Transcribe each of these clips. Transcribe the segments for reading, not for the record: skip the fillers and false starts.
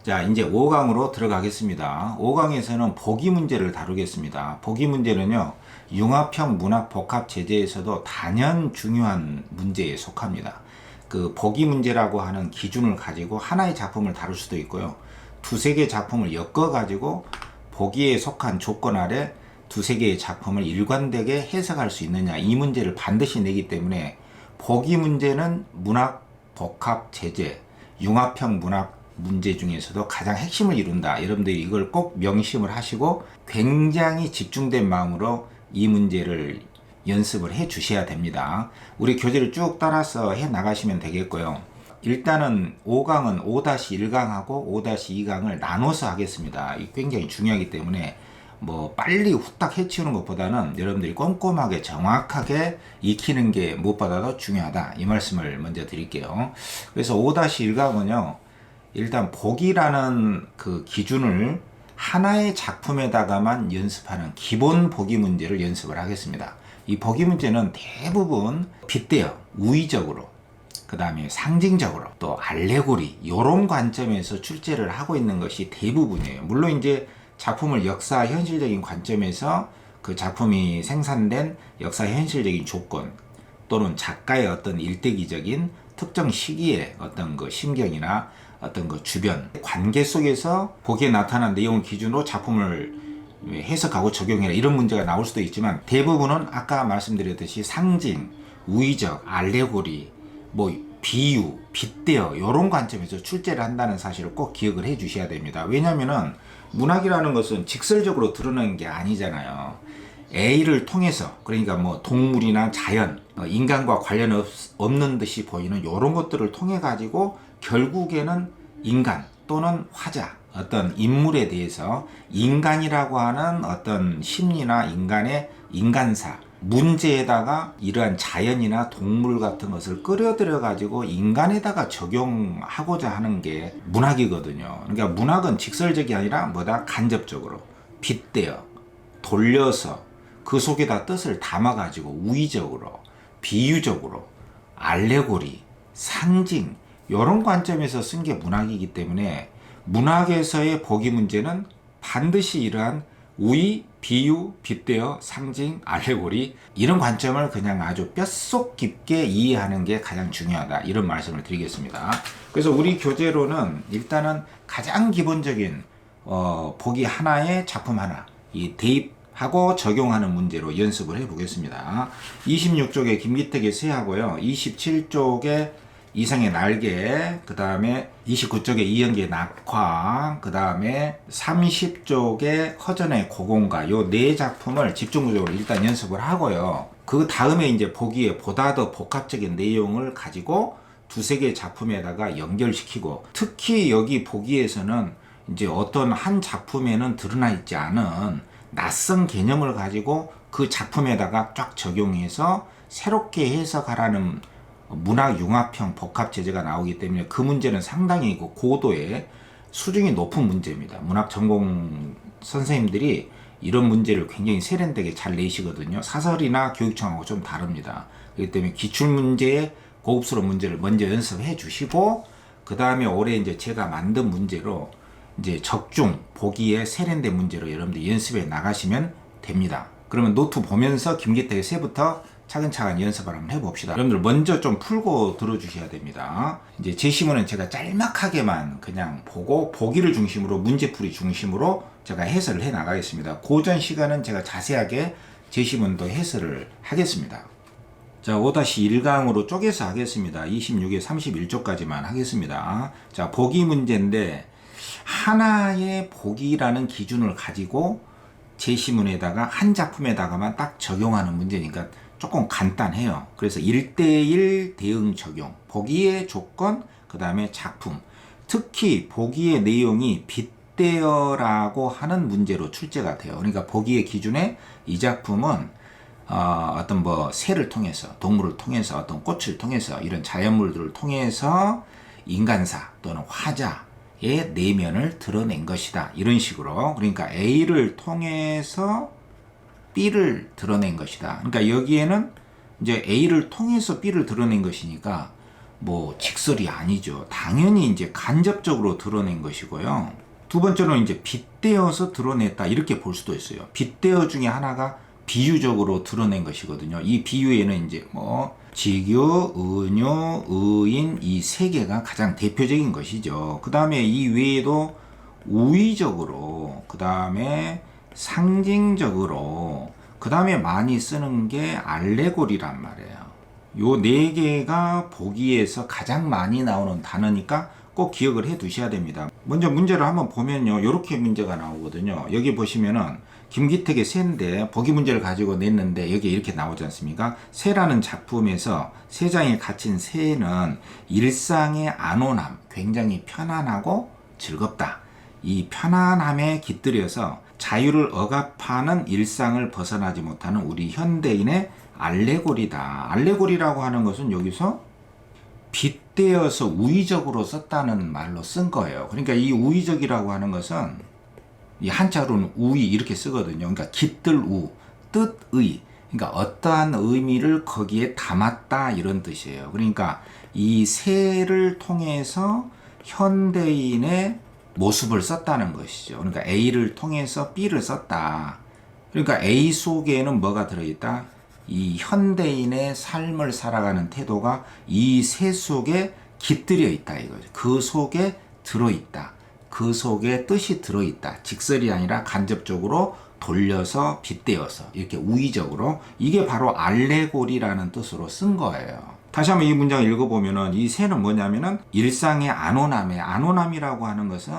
자, 이제 5강으로 들어가겠습니다. 5강에서는 보기 문제를 다루겠습니다. 보기 문제는요, 융합형 문학 복합 제재에서도 단연 중요한 문제에 속합니다. 그 보기 문제라고 하는 기준을 가지고 하나의 작품을 다룰 수도 있고요. 두세 개의 작품을 엮어 가지고 보기에 속한 조건 아래 두세 개의 작품을 일관되게 해석할 수 있느냐, 이 문제를 반드시 내기 때문에 보기 문제는 문학 복합 제재, 융합형 문학 문제 중에서도 가장 핵심을 이룬다. 여러분들이 이걸 꼭 명심을 하시고 굉장히 집중된 마음으로 이 문제를 연습을 해 주셔야 됩니다. 우리 교재를 쭉 따라서 해 나가시면 되겠고요. 일단은 5강은 5-1강하고 5-2강을 나눠서 하겠습니다. 이게 굉장히 중요하기 때문에 뭐 빨리 후딱 해치우는 것보다는 여러분들이 꼼꼼하게 정확하게 익히는 게 무엇보다도 중요하다. 이 말씀을 먼저 드릴게요. 그래서 5-1강은요. 일단 보기라는 그 기준을 하나의 작품에다가만 연습하는 기본 보기 문제를 연습을 하겠습니다. 이 보기 문제는 대부분 빗대어 우의적으로, 그 다음에 상징적으로, 또 알레고리 이런 관점에서 출제를 하고 있는 것이 대부분이에요. 물론 이제 작품을 역사 현실적인 관점에서 그 작품이 생산된 역사 현실적인 조건 또는 작가의 어떤 일대기적인 특정 시기의 어떤 그 심경이나 어떤 그 주변 관계 속에서 보기에 나타난 내용을 기준으로 작품을 해석하고 적용해라, 이런 문제가 나올 수도 있지만 대부분은 아까 말씀드렸듯이 상징, 우의적, 알레고리, 뭐 비유, 빗대어 이런 관점에서 출제를 한다는 사실을 꼭 기억을 해 주셔야 됩니다. 왜냐면은 문학이라는 것은 직설적으로 드러내는 게 아니잖아요. A를 통해서, 그러니까 뭐 동물이나 자연, 인간과 관련 없는 듯이 보이는 이런 것들을 통해 가지고 결국에는 인간 또는 화자, 어떤 인물에 대해서 인간이라고 하는 어떤 심리나 인간의 인간사, 문제에다가 이러한 자연이나 동물 같은 것을 끌어들여 가지고 인간에다가 적용하고자 하는 게 문학이거든요. 그러니까 문학은 직설적이 아니라 뭐다, 간접적으로 빗대어 돌려서 그 속에다 뜻을 담아 가지고 우의적으로, 비유적으로, 알레고리, 상징 이런 관점에서 쓴 게 문학이기 때문에 문학에서의 보기 문제는 반드시 이러한 우의, 비유, 빗대어, 상징, 알레고리 이런 관점을 그냥 아주 뼛속 깊게 이해하는 게 가장 중요하다, 이런 말씀을 드리겠습니다. 그래서 우리 교재로는 일단은 가장 기본적인 보기 하나에 작품 하나 이 대입하고 적용하는 문제로 연습을 해 보겠습니다. 26쪽에 김기택의 새하고요, 27쪽에 이상의 날개, 그 다음에 29쪽에 이영기의 낙화, 그 다음에 30쪽에 허전의 고공가, 요 네 작품을 집중적으로 일단 연습을 하고요. 그 다음에 이제 보기에 보다 더 복합적인 내용을 가지고 두세 개의 작품에다가 연결시키고, 특히 여기 보기에서는 이제 어떤 한 작품에는 드러나 있지 않은 낯선 개념을 가지고 그 작품에다가 쫙 적용해서 새롭게 해석하라는 문학 융합형 복합 제재가 나오기 때문에 그 문제는 상당히 고도의 수준이 높은 문제입니다. 문학 전공 선생님들이 이런 문제를 굉장히 세련되게 잘 내시거든요. 사설이나 교육청하고 좀 다릅니다. 그렇기 때문에 기출문제의 고급스러운 문제를 먼저 연습해 주시고, 그 다음에 올해 이제 제가 만든 문제로 이제 적중 보기에 세련된 문제로 여러분들 연습해 나가시면 됩니다. 그러면 노트 보면서 김기택의 새부터 차근차근 연습을 한번 해봅시다. 여러분들 먼저 좀 풀고 들어주셔야 됩니다. 이제 제시문은 제가 짤막하게만 그냥 보고 보기를 중심으로, 문제풀이 중심으로 제가 해설을 해 나가겠습니다. 고전 시간은 제가 자세하게 제시문도 해설을 하겠습니다. 자, 5-1강으로 쪼개서 하겠습니다. 26에 31쪽까지만 하겠습니다. 자, 보기 문제인데 하나의 보기라는 기준을 가지고 제시문에다가 한 작품에다가만 딱 적용하는 문제니까 조금 간단해요. 그래서 1대1 대응 적용, 보기의 조건, 그 다음에 작품, 특히 보기의 내용이 빗대어라고 하는 문제로 출제가 돼요. 그러니까 보기의 기준에 이 작품은 어떤 뭐 새를 통해서, 동물을 통해서, 어떤 꽃을 통해서, 이런 자연물들을 통해서 인간사 또는 화자의 내면을 드러낸 것이다, 이런 식으로. 그러니까 A를 통해서 B를 드러낸 것이다. 그러니까 여기에는 이제 A를 통해서 B를 드러낸 것이니까 뭐 직설이 아니죠. 당연히 이제 간접적으로 드러낸 것이고요. 두 번째로는 이제 빗대어서 드러냈다 이렇게 볼 수도 있어요. 빗대어 중에 하나가 비유적으로 드러낸 것이거든요. 이 비유에는 이제 뭐 직유, 은유, 의인 이 세 개가 가장 대표적인 것이죠. 그 다음에 이 외에도 우의적으로, 그 다음에 상징적으로, 그 다음에 많이 쓰는 게 알레고리란 말이에요. 요 네 개가 보기에서 가장 많이 나오는 단어니까 꼭 기억을 해 두셔야 됩니다. 먼저 문제를 한번 보면요. 이렇게 문제가 나오거든요. 여기 보시면은 김기택의 새인데 보기 문제를 가지고 냈는데 여기 이렇게 나오지 않습니까? 새라는 작품에서 세 장에 갇힌 새는 일상의 안온함, 굉장히 편안하고 즐겁다. 이 편안함에 깃들여서 자유를 억압하는 일상을 벗어나지 못하는 우리 현대인의 알레고리다. 알레고리라고 하는 것은 여기서 빗대어서 우의적으로 썼다는 말로 쓴 거예요. 그러니까 이 우의적이라고 하는 것은 이 한자로는 우의 이렇게 쓰거든요. 그러니까 깃들우, 뜻의. 그러니까 어떠한 의미를 거기에 담았다 이런 뜻이에요. 그러니까 이 새를 통해서 현대인의 모습을 썼다는 것이죠. 그러니까 A를 통해서 B를 썼다. 그러니까 A 속에는 뭐가 들어있다? 이 현대인의 삶을 살아가는 태도가 이 새 속에 깃들여 있다 이거죠. 그 속에 들어있다. 그 속에 뜻이 들어있다. 직설이 아니라 간접적으로 돌려서 빗대어서 이렇게 우의적으로 이게 바로 알레고리라는 뜻으로 쓴 거예요. 다시 한번 이 문장을 읽어보면은 이 새는 뭐냐면은 일상의 안온함에 안온함이라고 하는 것은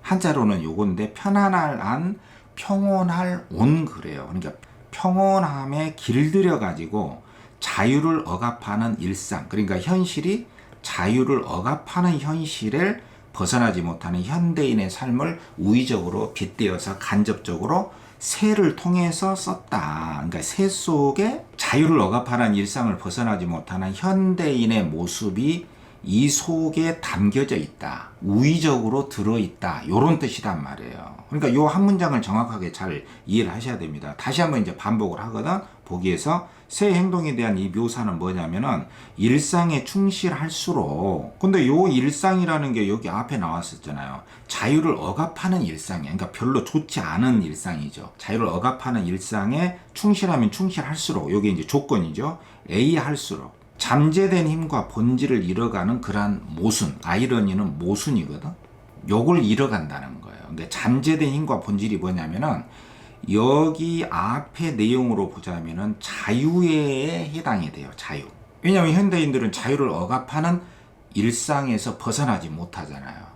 한자로는 요건데 편안할 안 평온할 온 그래요. 그러니까 평온함에 길들여 가지고 자유를 억압하는 일상 그러니까 현실이 자유를 억압하는 현실을 벗어나지 못하는 현대인의 삶을 우의적으로 빗대어서 간접적으로 새를 통해서 썼다. 그러니까 새 속에 자유를 억압하는 일상을 벗어나지 못하는 현대인의 모습이 이 속에 담겨져 있다. 우의적으로 들어있다. 이런 뜻이란 말이에요. 그러니까 이 한 문장을 정확하게 잘 이해를 하셔야 됩니다. 다시 한번 이제 반복을 하거든. 보기에서 새 행동에 대한 이 묘사는 뭐냐면은 일상에 충실할수록 근데 요 일상이라는 게 여기 앞에 나왔었잖아요. 자유를 억압하는 일상이야. 그러니까 별로 좋지 않은 일상이죠. 자유를 억압하는 일상에 충실하면 충실할수록 요게 이제 조건이죠. A 할수록 잠재된 힘과 본질을 잃어가는 그러한 모순, 아이러니는 모순이거든. 요걸 잃어간다는 거예요. 근데 잠재된 힘과 본질이 뭐냐면은 여기 앞에 내용으로 보자면은 자유에 해당이 돼요. 자유. 왜냐하면 현대인들은 자유를 억압하는 일상에서 벗어나지 못하잖아요.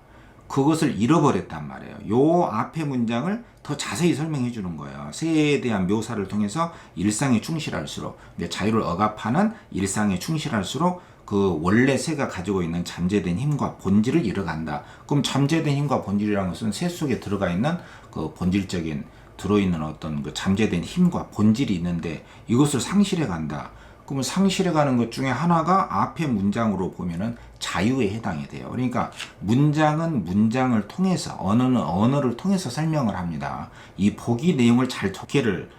그것을 잃어버렸단 말이에요. 요 앞에 문장을 더 자세히 설명해 주는 거예요. 새에 대한 묘사를 통해서 일상에 충실할수록 자유를 억압하는 일상에 충실할수록 그 원래 새가 가지고 있는 잠재된 힘과 본질을 잃어간다. 그럼 잠재된 힘과 본질이라는 것은 새 속에 들어가 있는 그 본질적인 들어있는 어떤 그 잠재된 힘과 본질이 있는데 이것을 상실해 간다. 그러면 상실해 가는 것 중에 하나가 앞에 문장으로 보면은 자유에 해당이 돼요. 그러니까 문장은 문장을 통해서 언어는 언어를 통해서 설명을 합니다. 이 보기 내용을 잘 독해를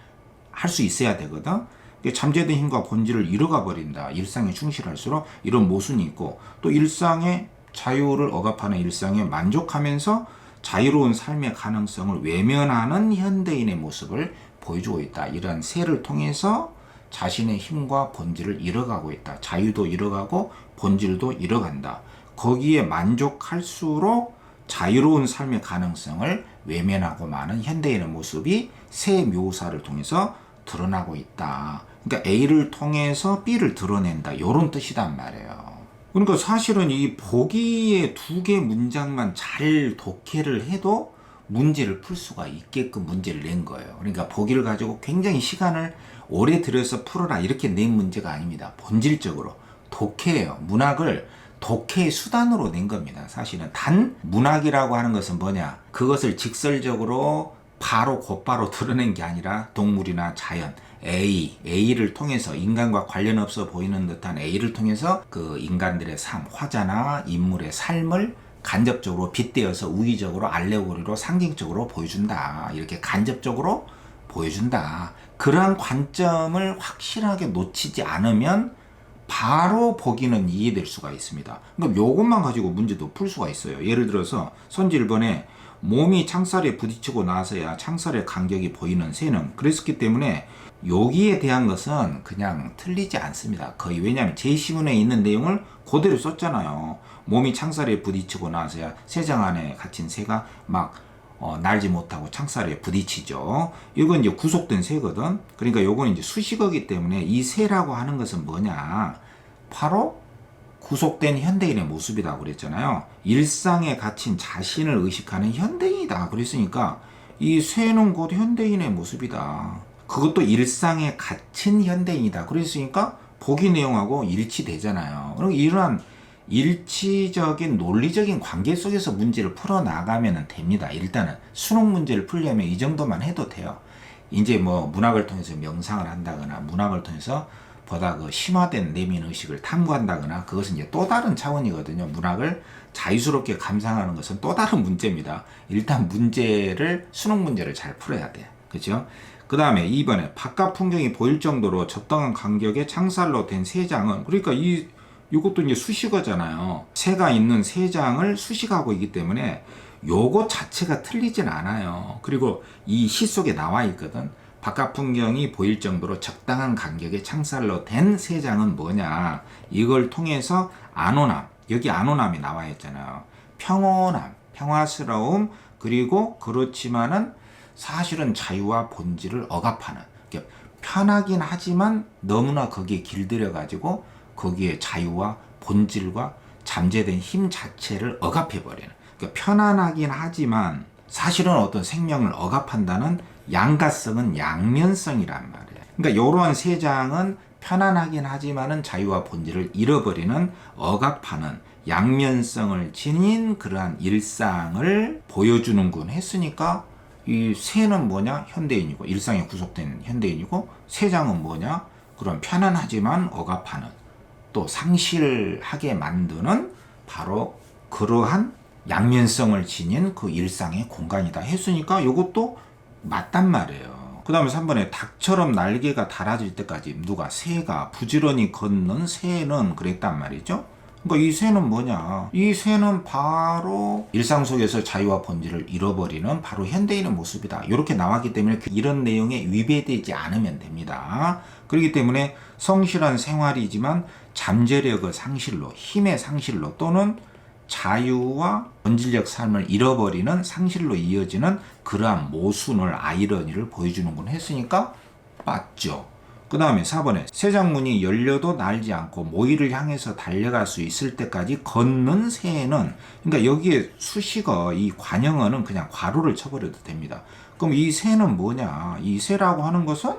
할 수 있어야 되거든. 잠재된 힘과 본질을 잃어가 버린다. 일상에 충실할수록 이런 모순이 있고 또 일상의 자유를 억압하는 일상에 만족하면서 자유로운 삶의 가능성을 외면하는 현대인의 모습을 보여주고 있다. 이러한 새를 통해서 자신의 힘과 본질을 잃어가고 있다. 자유도 잃어가고 본질도 잃어간다. 거기에 만족할수록 자유로운 삶의 가능성을 외면하고 마는 현대인의 모습이 새 묘사를 통해서 드러나고 있다. 그러니까 A를 통해서 B를 드러낸다. 이런 뜻이란 말이에요. 그러니까 사실은 이 보기의 두 개 문장만 잘 독해를 해도 문제를 풀 수가 있게끔 문제를 낸 거예요. 그러니까 보기를 가지고 굉장히 시간을 오래 들여서 풀어라 이렇게 낸 문제가 아닙니다. 본질적으로 독해예요. 문학을 독해의 수단으로 낸 겁니다. 사실은 단 문학이라고 하는 것은 뭐냐? 그것을 직설적으로 바로 곧바로 드러낸 게 아니라 동물이나 자연 A를 통해서 인간과 관련 없어 보이는 듯한 A를 통해서 그 인간들의 삶, 화자나 인물의 삶을 간접적으로 빗대어서 우의적으로 알레고리로 상징적으로 보여준다. 이렇게 간접적으로 보여준다. 그러한 관점을 확실하게 놓치지 않으면 바로 보기는 이해될 수가 있습니다. 그러니까 요것만 가지고 문제도 풀 수가 있어요. 예를 들어서 선지 1번에 몸이 창살에 부딪히고 나서야 창살의 간격이 보이는 새는, 그랬기 때문에 여기에 대한 것은 그냥 틀리지 않습니다. 거의. 왜냐하면 제시문에 있는 내용을 그대로 썼잖아요. 몸이 창살에 부딪히고 나서야 새장 안에 갇힌 새가 막 날지 못하고 창살에 부딪히죠. 이건 이제 구속된 새거든. 그러니까 요건 이제 수식어기 때문에 이 새라고 하는 것은 뭐냐? 바로 구속된 현대인의 모습이다 그랬잖아요. 일상에 갇힌 자신을 의식하는 현대인이다 그랬으니까 이 새는 곧 현대인의 모습이다. 그것도 일상에 갇힌 현대인이다 그랬으니까 보기 내용하고 일치되잖아요. 그럼 이러한 일치적인 논리적인 관계 속에서 문제를 풀어나가면 됩니다. 일단은 수능 문제를 풀려면 이 정도만 해도 돼요. 이제 뭐 문학을 통해서 명상을 한다거나 문학을 통해서 보다 그 심화된 내면의식을 탐구한다거나 그것은 이제 또 다른 차원이거든요. 문학을 자유스럽게 감상하는 것은 또 다른 문제입니다. 일단 문제를, 수능 문제를 잘 풀어야 돼요. 그죠? 그 다음에 2번에 바깥 풍경이 보일 정도로 적당한 간격의 창살로 된 새장은, 그러니까 이것도 이제 수식어잖아요. 새가 있는 새장을 수식하고 있기 때문에 요거 자체가 틀리진 않아요. 그리고 이 시 속에 나와 있거든. 바깥 풍경이 보일 정도로 적당한 간격의 창살로 된 새장은 뭐냐? 이걸 통해서 안온함, 여기 안온함이 나와 있잖아요. 평온함, 평화스러움, 그리고 그렇지만은 사실은 자유와 본질을 억압하는, 그러니까 편하긴 하지만 너무나 거기에 길들여가지고 거기에 자유와 본질과 잠재된 힘 자체를 억압해버리는, 그러니까 편안하긴 하지만 사실은 어떤 생명을 억압한다는 양가성은 양면성이란 말이에요. 그러니까 이러한 새장은 편안하긴 하지만은 자유와 본질을 잃어버리는, 억압하는 양면성을 지닌 그러한 일상을 보여주는군 했으니까 이 새는 뭐냐? 현대인이고, 일상에 구속된 현대인이고, 새장은 뭐냐? 그런 편안하지만 억압하는, 또 상실하게 만드는 바로 그러한 양면성을 지닌 그 일상의 공간이다 했으니까 이것도 맞단 말이에요. 그 다음에 3번에 닭처럼 날개가 달아질 때까지 누가? 새가 부지런히 걷는 새는 그랬단 말이죠. 그러니까 이 새는 뭐냐? 이 새는 바로 일상 속에서 자유와 본질을 잃어버리는 바로 현대인의 모습이다. 이렇게 나왔기 때문에 이런 내용에 위배되지 않으면 됩니다. 그렇기 때문에 성실한 생활이지만 잠재력의 상실로, 힘의 상실로, 또는 자유와 본질적 삶을 잃어버리는 상실로 이어지는 그러한 모순을, 아이러니를 보여주는군 했으니까 맞죠. 그 다음에 4번에 새장문이 열려도 날지 않고 모이를 향해서 달려갈 수 있을 때까지 걷는 새는, 그러니까 여기에 수식어, 이 관형어는 그냥 괄호를 쳐버려도 됩니다. 그럼 이 새는 뭐냐? 이 새라고 하는 것은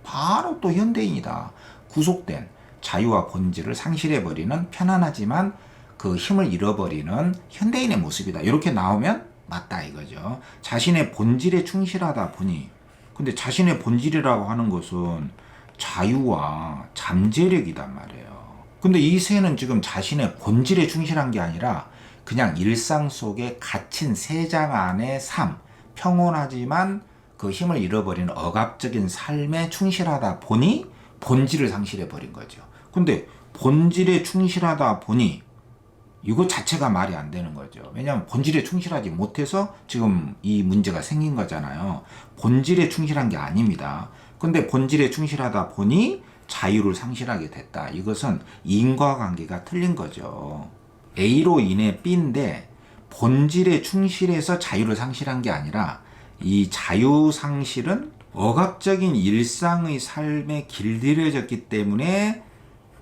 바로 또 현대인이다. 구속된 자유와 본질을 상실해버리는, 편안하지만 그 힘을 잃어버리는 현대인의 모습이다. 이렇게 나오면 맞다 이거죠. 자신의 본질에 충실하다 보니, 근데 자신의 본질이라고 하는 것은 자유와 잠재력이단 말이에요. 근데 이 새는 지금 자신의 본질에 충실한 게 아니라 그냥 일상 속에 갇힌 새장 안의 삶, 평온하지만 그 힘을 잃어버리는 억압적인 삶에 충실하다 보니 본질을 상실해버린 거죠. 근데 본질에 충실하다 보니 이거 자체가 말이 안 되는 거죠. 왜냐하면 본질에 충실하지 못해서 지금 이 문제가 생긴 거잖아요. 본질에 충실한 게 아닙니다. 근데 본질에 충실하다 보니 자유를 상실하게 됐다. 이것은 인과관계가 틀린 거죠. A로 인해 B인데 본질에 충실해서 자유를 상실한 게 아니라 이 자유 상실은 억압적인 일상의 삶에 길들여졌기 때문에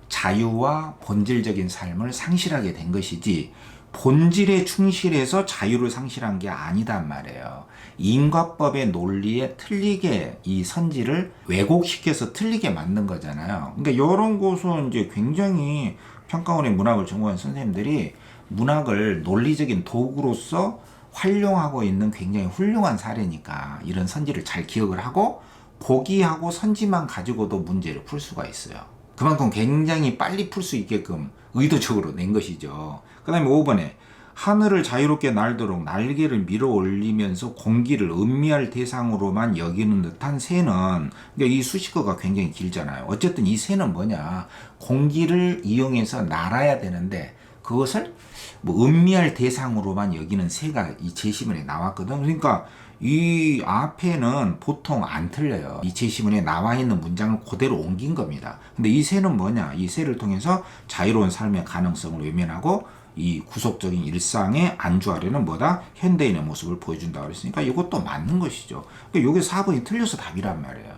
자유와 본질적인 삶을 상실하게 된 것이지, 본질에 충실해서 자유를 상실한 게 아니단 말이에요. 인과법의 논리에 틀리게 이 선지를 왜곡시켜서 틀리게 만든 거잖아요. 그러니까 이런 것은 이제 굉장히 평가원의 문학을 전공한 선생님들이 문학을 논리적인 도구로서 활용하고 있는 굉장히 훌륭한 사례니까 이런 선지를 잘 기억을 하고 보기하고 선지만 가지고도 문제를 풀 수가 있어요. 그만큼 굉장히 빨리 풀 수 있게끔 의도적으로 낸 것이죠. 그 다음에 5번에 하늘을 자유롭게 날도록 날개를 밀어 올리면서 공기를 음미할 대상으로만 여기는 듯한 새는, 그러니까 이 수식어가 굉장히 길잖아요. 어쨌든 이 새는 뭐냐, 공기를 이용해서 날아야 되는데 그것을 뭐 음미할 대상으로만 여기는 새가 이 제시문에 나왔거든. 그러니까 이 앞에는 보통 안 틀려요. 이 제시문에 나와 있는 문장을 그대로 옮긴 겁니다. 근데 이 새는 뭐냐, 이 새를 통해서 자유로운 삶의 가능성을 외면하고 이 구속적인 일상에 안주하려는 뭐다? 현대인의 모습을 보여준다고 그랬으니까 이것도 맞는 것이죠. 그러니까 이게 4번이 틀려서 답이란 말이에요.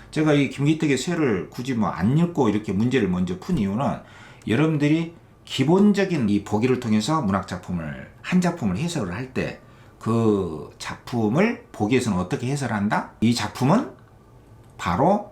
제가 이 김기택의 새를 굳이 뭐 안 읽고 이렇게 문제를 먼저 푼 이유는, 여러분들이 기본적인 이 보기를 통해서 문학 작품을, 한 작품을 해석을 할 때 그 작품을 보기에서는 어떻게 해석한다? 이 작품은 바로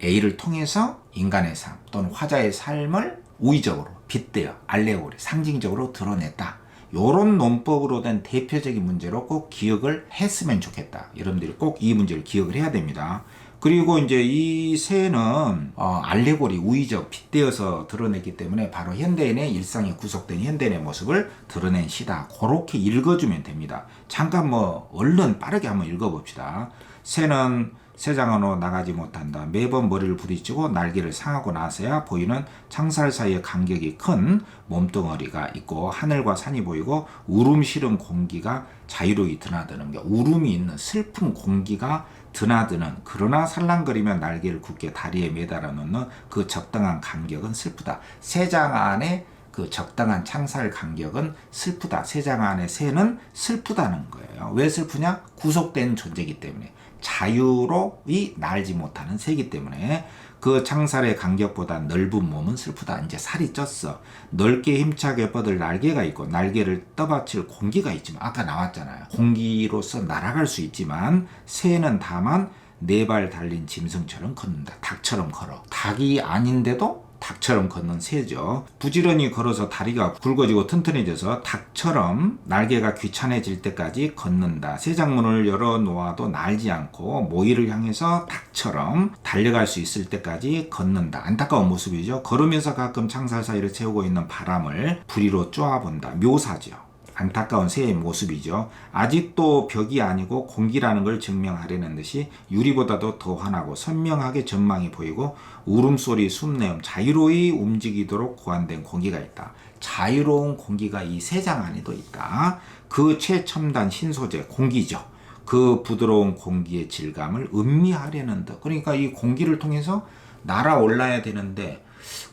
A를 통해서 인간의 삶 또는 화자의 삶을 우의적으로 빗대어 알레고리, 상징적으로 드러냈다. 요런 논법으로 된 대표적인 문제로 꼭 기억을 했으면 좋겠다. 여러분들이 꼭 이 문제를 기억을 해야 됩니다. 그리고 이제 이 새는 알레고리, 우의적, 빗대어서 드러냈기 때문에 바로 현대인의 일상에 구속된 현대인의 모습을 드러낸 시다. 그렇게 읽어주면 됩니다. 잠깐 뭐 얼른 빠르게 한번 읽어봅시다. 새는 새장 안으로 나가지 못한다. 매번 머리를 부딪히고 날개를 상하고 나서야 보이는 창살 사이의 간격이 큰 몸뚱어리가 있고 하늘과 산이 보이고 울음 실은 공기가 자유로이 드나드는 게, 울음이 있는 슬픈 공기가 드나드는, 그러나 살랑거리며 날개를 굳게 다리에 매달아 놓는 그 적당한 간격은 슬프다. 새장 안에 그 적당한 창살 간격은 슬프다. 새장 안의 새는 슬프다는 거예요. 왜 슬프냐? 구속된 존재이기 때문에. 자유로이 날지 못하는 새이기 때문에 그 창살의 간격보다 넓은 몸은 슬프다. 이제 살이 쪘어. 넓게 힘차게 뻗을 날개가 있고 날개를 떠받칠 공기가 있지만, 아까 나왔잖아요. 공기로서 날아갈 수 있지만 새는 다만 4발 달린 짐승처럼 걷는다. 닭처럼 걸어. 닭이 아닌데도 닭처럼 걷는 새죠. 부지런히 걸어서 다리가 굵어지고 튼튼해져서 닭처럼 날개가 귀찮아질 때까지 걷는다. 새장문을 열어놓아도 날지 않고 모이를 향해서 닭처럼 달려갈 수 있을 때까지 걷는다. 안타까운 모습이죠. 걸으면서 가끔 창살 사이를 채우고 있는 바람을 부리로 쪼아본다. 묘사죠. 안타까운 새의 모습이죠. 아직도 벽이 아니고 공기라는 걸 증명하려는 듯이 유리보다도 더 환하고 선명하게 전망이 보이고 울음소리, 숨내음, 자유로이 움직이도록 고안된 공기가 있다. 자유로운 공기가 이 새장 안에도 있다. 그 최첨단 신소재, 공기죠. 그 부드러운 공기의 질감을 음미하려는 듯. 그러니까 이 공기를 통해서 날아올라야 되는데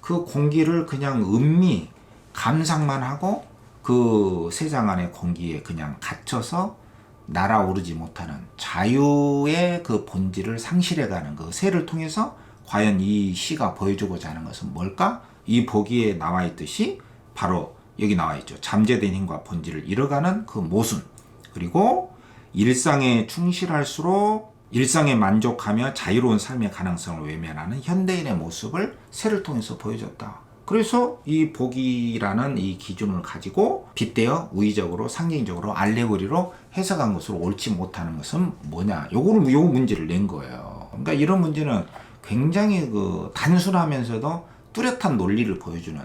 그 공기를 그냥 음미, 감상만 하고 그 새장 안의 공기에 그냥 갇혀서 날아오르지 못하는 자유의 그 본질을 상실해가는 그 새를 통해서 과연 이 시가 보여주고자 하는 것은 뭘까? 이 보기에 나와 있듯이 바로 여기 나와 있죠. 잠재된 힘과 본질을 잃어가는 그 모순, 그리고 일상에 충실할수록 일상에 만족하며 자유로운 삶의 가능성을 외면하는 현대인의 모습을 새를 통해서 보여줬다. 그래서 이 보기라는 이 기준을 가지고 빗대어 우의적으로, 상징적으로, 알레고리로 해석한 것으로 옳지 못하는 것은 뭐냐? 요 문제를 낸 거예요. 그러니까 이런 문제는 굉장히 그 단순하면서도 뚜렷한 논리를 보여주는,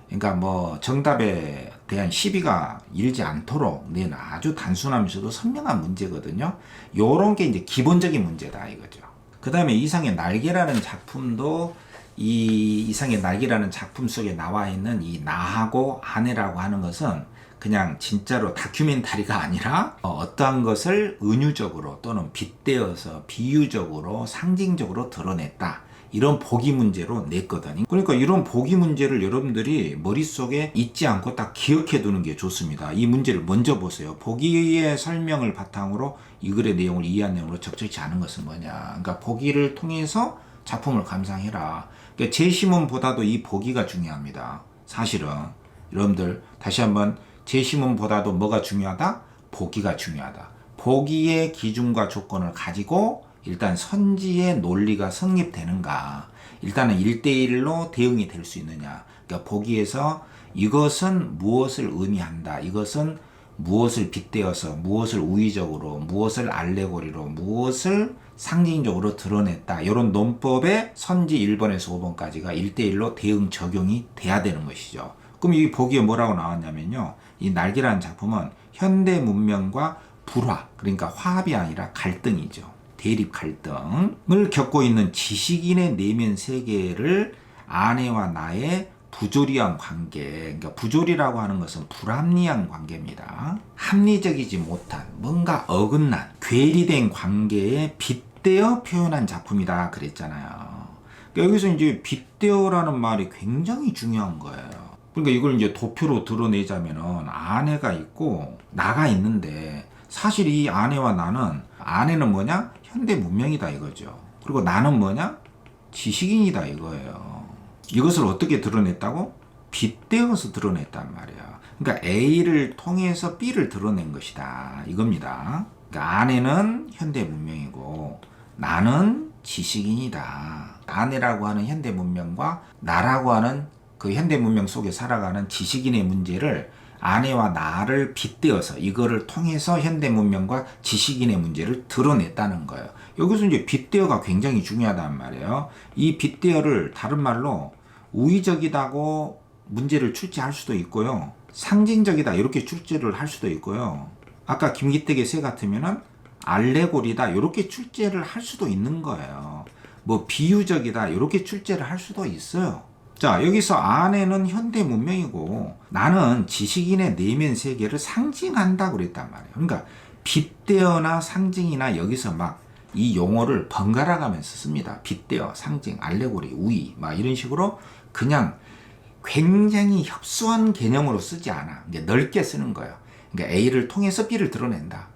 그러니까 뭐 정답에 대한 시비가 일지 않도록 낸 아주 단순하면서도 선명한 문제거든요. 요런 게 이제 기본적인 문제다 이거죠. 그 다음에 이상의 날개라는 작품도, 이 이상의 날개라는 작품 속에 나와 있는 이 나하고 아내라고 하는 것은 그냥 진짜로 다큐멘터리가 아니라 어떠한 것을 은유적으로 또는 빗대어서 비유적으로, 상징적으로 드러냈다. 이런 보기 문제로 냈거든요. 그러니까 이런 보기 문제를 여러분들이 머릿속에 잊지 않고 딱 기억해 두는 게 좋습니다. 이 문제를 먼저 보세요. 보기의 설명을 바탕으로 이 글의 내용을 이해한 내용으로 적절치 않은 것은 뭐냐. 그러니까 보기를 통해서 작품을 감상해라. 그러니까 제시문보다도 이 보기가 중요합니다. 사실은 여러분들 다시 한번, 제시문보다도 뭐가 중요하다? 보기가 중요하다. 보기의 기준과 조건을 가지고 일단 선지의 논리가 성립되는가, 일단은 1대1로 대응이 될 수 있느냐. 그러니까 보기에서 이것은 무엇을 의미한다, 이것은 무엇을 빗대어서, 무엇을 우의적으로, 무엇을 알레고리로, 무엇을 상징적으로 드러냈다. 이런 논법의 선지 1번에서 5번까지가 1대1로 대응 적용이 돼야 되는 것이죠. 그럼 이 보기에 뭐라고 나왔냐면요. 이 날개라는 작품은 현대 문명과 불화, 그러니까 화합이 아니라 갈등이죠. 대립 갈등을 겪고 있는 지식인의 내면 세계를 아내와 나의 부조리한 관계, 그러니까 부조리라고 하는 것은 불합리한 관계입니다. 합리적이지 못한, 뭔가 어긋난, 괴리된 관계에 빗대어 표현한 작품이다 그랬잖아요. 그러니까 여기서 이제 빗대어라는 말이 굉장히 중요한 거예요. 그러니까 이걸 이제 도표로 드러내자면은 아내가 있고 나가 있는데 사실 이 아내와 나는, 아내는 뭐냐? 현대 문명이다 이거죠. 그리고 나는 뭐냐? 지식인이다 이거예요. 이것을 어떻게 드러냈다고? 빗대어서 드러냈단 말이야. 그러니까 A를 통해서 B를 드러낸 것이다 이겁니다. 그러니까 아내는 현대 문명이고 나는 지식인이다. 아내라고 하는 현대 문명과 나라고 하는 그 현대 문명 속에 살아가는 지식인의 문제를 아내와 나를 빗대어서 이거를 통해서 현대 문명과 지식인의 문제를 드러냈다는 거예요. 여기서 이제 빗대어가 굉장히 중요하단 말이에요. 이 빗대어를 다른 말로 우의적이다고 문제를 출제할 수도 있고요. 상징적이다 이렇게 출제를 할 수도 있고요. 아까 김기택의 새 같으면은 알레고리다 이렇게 출제를 할 수도 있는 거예요. 뭐 비유적이다 이렇게 출제를 할 수도 있어요. 자, 여기서 아내는 현대 문명이고 나는 지식인의 내면 세계를 상징한다 그랬단 말이에요. 그러니까 빗대어나 상징이나 여기서 막 이 용어를 번갈아 가면서 씁니다. 빗대어, 상징, 알레고리, 우의 막 이런 식으로 그냥 굉장히 협소한 개념으로 쓰지 않아. 이제 넓게 쓰는 거예요. 그러니까 A를 통해서 B를 드러낸다.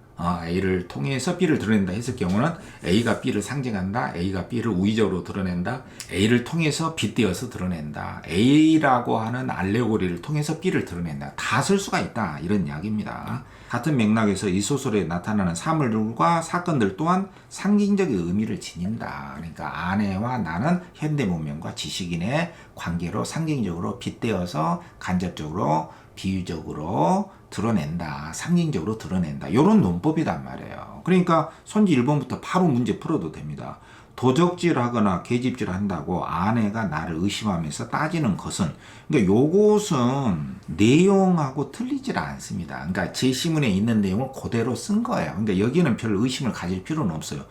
A를 통해서 B를 드러낸다 했을 경우는 A가 B를 상징한다. A가 B를 우의적으로 드러낸다. A를 통해서 빗대어서 드러낸다. A라고 하는 알레고리를 통해서 B를 드러낸다. 다 쓸 수가 있다. 이런 이야기입니다. 같은 맥락에서 이 소설에 나타나는 사물들과 사건들 또한 상징적인 의미를 지닌다. 그러니까 아내와 나는 현대 문명과 지식인의 관계로 상징적으로 빗대어서 간접적으로 비유적으로 드러낸다. 상징적으로 드러낸다. 이런 논법이란 말이에요. 그러니까 선지 1번부터 바로 문제 풀어도 됩니다. 도적질하거나 계집질 한다고 아내가 나를 의심하면서 따지는 것은, 그러니까 요것은 내용하고 틀리질 않습니다. 그러니까 제시문에 있는 내용을 그대로 쓴 거예요. 그러니까 여기는 별 의심을 가질 필요는 없어요.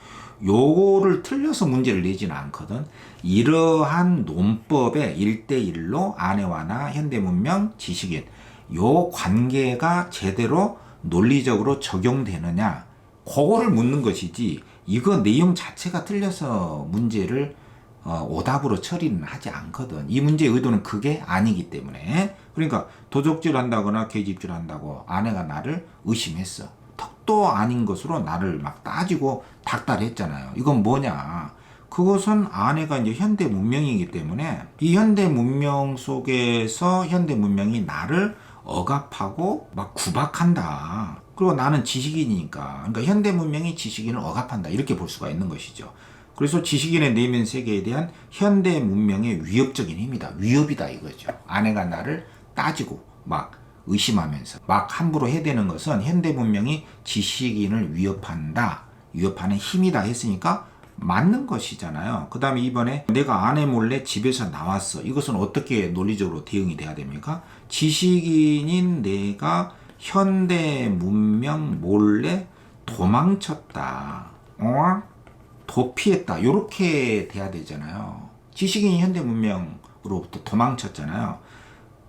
요거를 틀려서 문제를 내지는 않거든. 이러한 논법에 1대1로 아내와 나 현대문명 지식인 요 관계가 제대로 논리적으로 적용되느냐 그거를 묻는 것이지, 이거 내용 자체가 틀려서 문제를 오답으로 처리는 하지 않거든. 이 문제의 의도는 그게 아니기 때문에. 그러니까 도적질 한다거나 계집질 한다고 아내가 나를 의심했어. 턱도 아닌 것으로 나를 막 따지고 닥달했잖아요. 이건 뭐냐? 그것은 아내가 이제 현대 문명이기 때문에 이 현대 문명 속에서 현대 문명이 나를 억압하고 막 구박한다. 그리고 나는 지식인이니까, 그러니까 현대 문명이 지식인을 억압한다. 이렇게 볼 수가 있는 것이죠. 그래서 지식인의 내면 세계에 대한 현대 문명의 위협적인 힘이다. 위협이다 이거죠. 아내가 나를 따지고 막 의심하면서 막 함부로 해대는 것은 현대 문명이 지식인을 위협한다. 위협하는 힘이다 했으니까 맞는 것이잖아요. 그 다음에 이번에 내가 아내 몰래 집에서 나왔어. 이것은 어떻게 논리적으로 대응이 돼야 됩니까? 지식인인 내가 현대 문명 몰래 도망쳤다. 도피했다. 이렇게 돼야 되잖아요. 지식인이 현대 문명으로부터 도망쳤잖아요.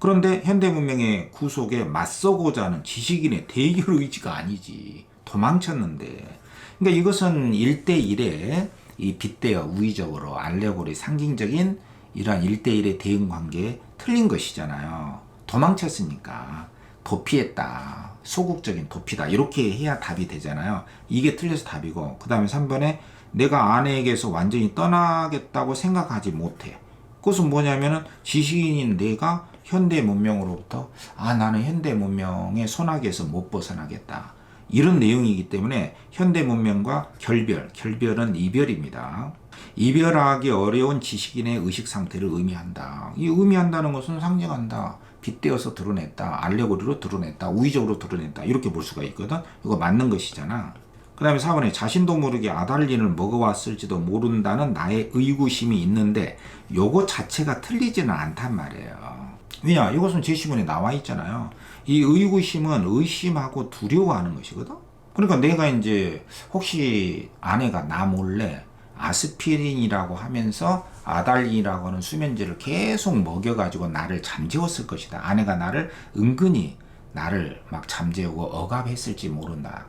그런데 현대 문명의 구속에 맞서고자 하는 지식인의 대결 의지가 아니지. 도망쳤는데. 그러니까 이것은 1대1의 이 빗대어 우의적으로 알레고리 상징적인 이러한 1대1의 대응 관계에 틀린 것이잖아요. 도망쳤으니까 도피했다. 소극적인 도피다. 이렇게 해야 답이 되잖아요. 이게 틀려서 답이고, 그 다음에 3번에 내가 아내에게서 완전히 떠나겠다고 생각하지 못해. 그것은 뭐냐면은 지식인인 내가 현대 문명으로부터 나는 현대 문명의 소나기에서 못 벗어나겠다. 이런 내용이기 때문에 현대 문명과 결별은 이별입니다. 이별하기 어려운 지식인의 의식 상태를 의미한다. 이 의미한다는 것은 상징한다. 빗대어서 드러냈다. 알레고리로 드러냈다. 우의적으로 드러냈다. 이렇게 볼 수가 있거든. 이거 맞는 것이잖아. 그 다음에 4번에 자신도 모르게 아달린을 먹어왔을지도 모른다는 나의 의구심이 있는데 요거 자체가 틀리지는 않단 말이에요. 왜냐? 이것은 제시문에 나와 있잖아요. 이 의구심은 의심하고 두려워하는 것이거든. 그러니까 내가 이제 혹시 아내가 나 몰래 아스피린이라고 하면서 아달린이라고 하는 수면제를 계속 먹여가지고 나를 잠재웠을 것이다. 아내가 나를 은근히 나를 막 잠재우고 억압했을지 모른다.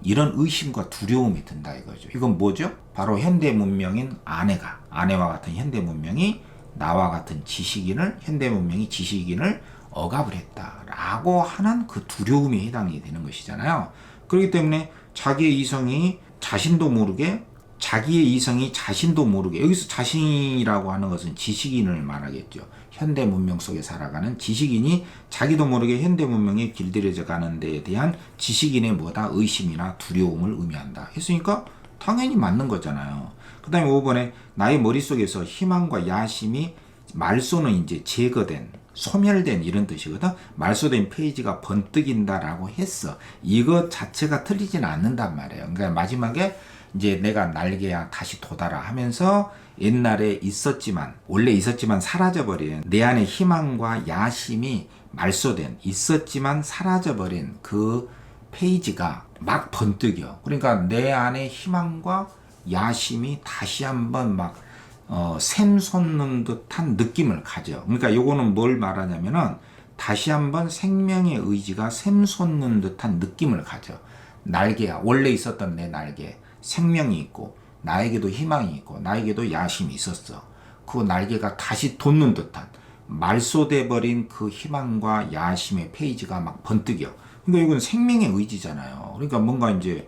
이런 의심과 두려움이 든다 이거죠. 이건 뭐죠? 바로 현대 문명인 아내와 같은 현대 문명이 나와 같은 지식인을, 현대 문명이 지식인을 억압을 했다라고 하는 그 두려움이 해당이 되는 것이잖아요. 그렇기 때문에 자기의 이성이 자신도 모르게, 여기서 자신이라고 하는 것은 지식인을 말하겠죠. 현대 문명 속에 살아가는 지식인이 자기도 모르게 현대 문명에 길들여져 가는 데에 대한 지식인의 뭐다? 의심이나 두려움을 의미한다 했으니까 당연히 맞는 거잖아요. 그 다음에 5번에 나의 머릿속에서 희망과 야심이 말소는 이제 제거된, 소멸된 이런 뜻이거든. 말소된 페이지가 번뜩인다라고 했어. 이것 자체가 틀리지는 않는단 말이에요. 그러니까 마지막에 이제 내가 날개야 다시 돋아라 하면서 옛날에 원래 있었지만 사라져버린 내 안의 희망과 야심이 말소된, 있었지만 사라져버린 그 페이지가 막 번뜩여. 그러니까 내 안의 희망과 야심이 다시 한번 막 샘솟는 듯한 느낌을 가져. 그러니까 요거는 뭘 말하냐면은 다시 한번 생명의 의지가 샘솟는 듯한 느낌을 가져. 날개야, 원래 있었던 내 날개, 생명이 있고 나에게도 희망이 있고 나에게도 야심이 있었어. 그 날개가 다시 돋는 듯한, 말소돼 버린 그 희망과 야심의 페이지가 막 번뜩여. 그러니까 이건 생명의 의지잖아요. 그러니까 뭔가 이제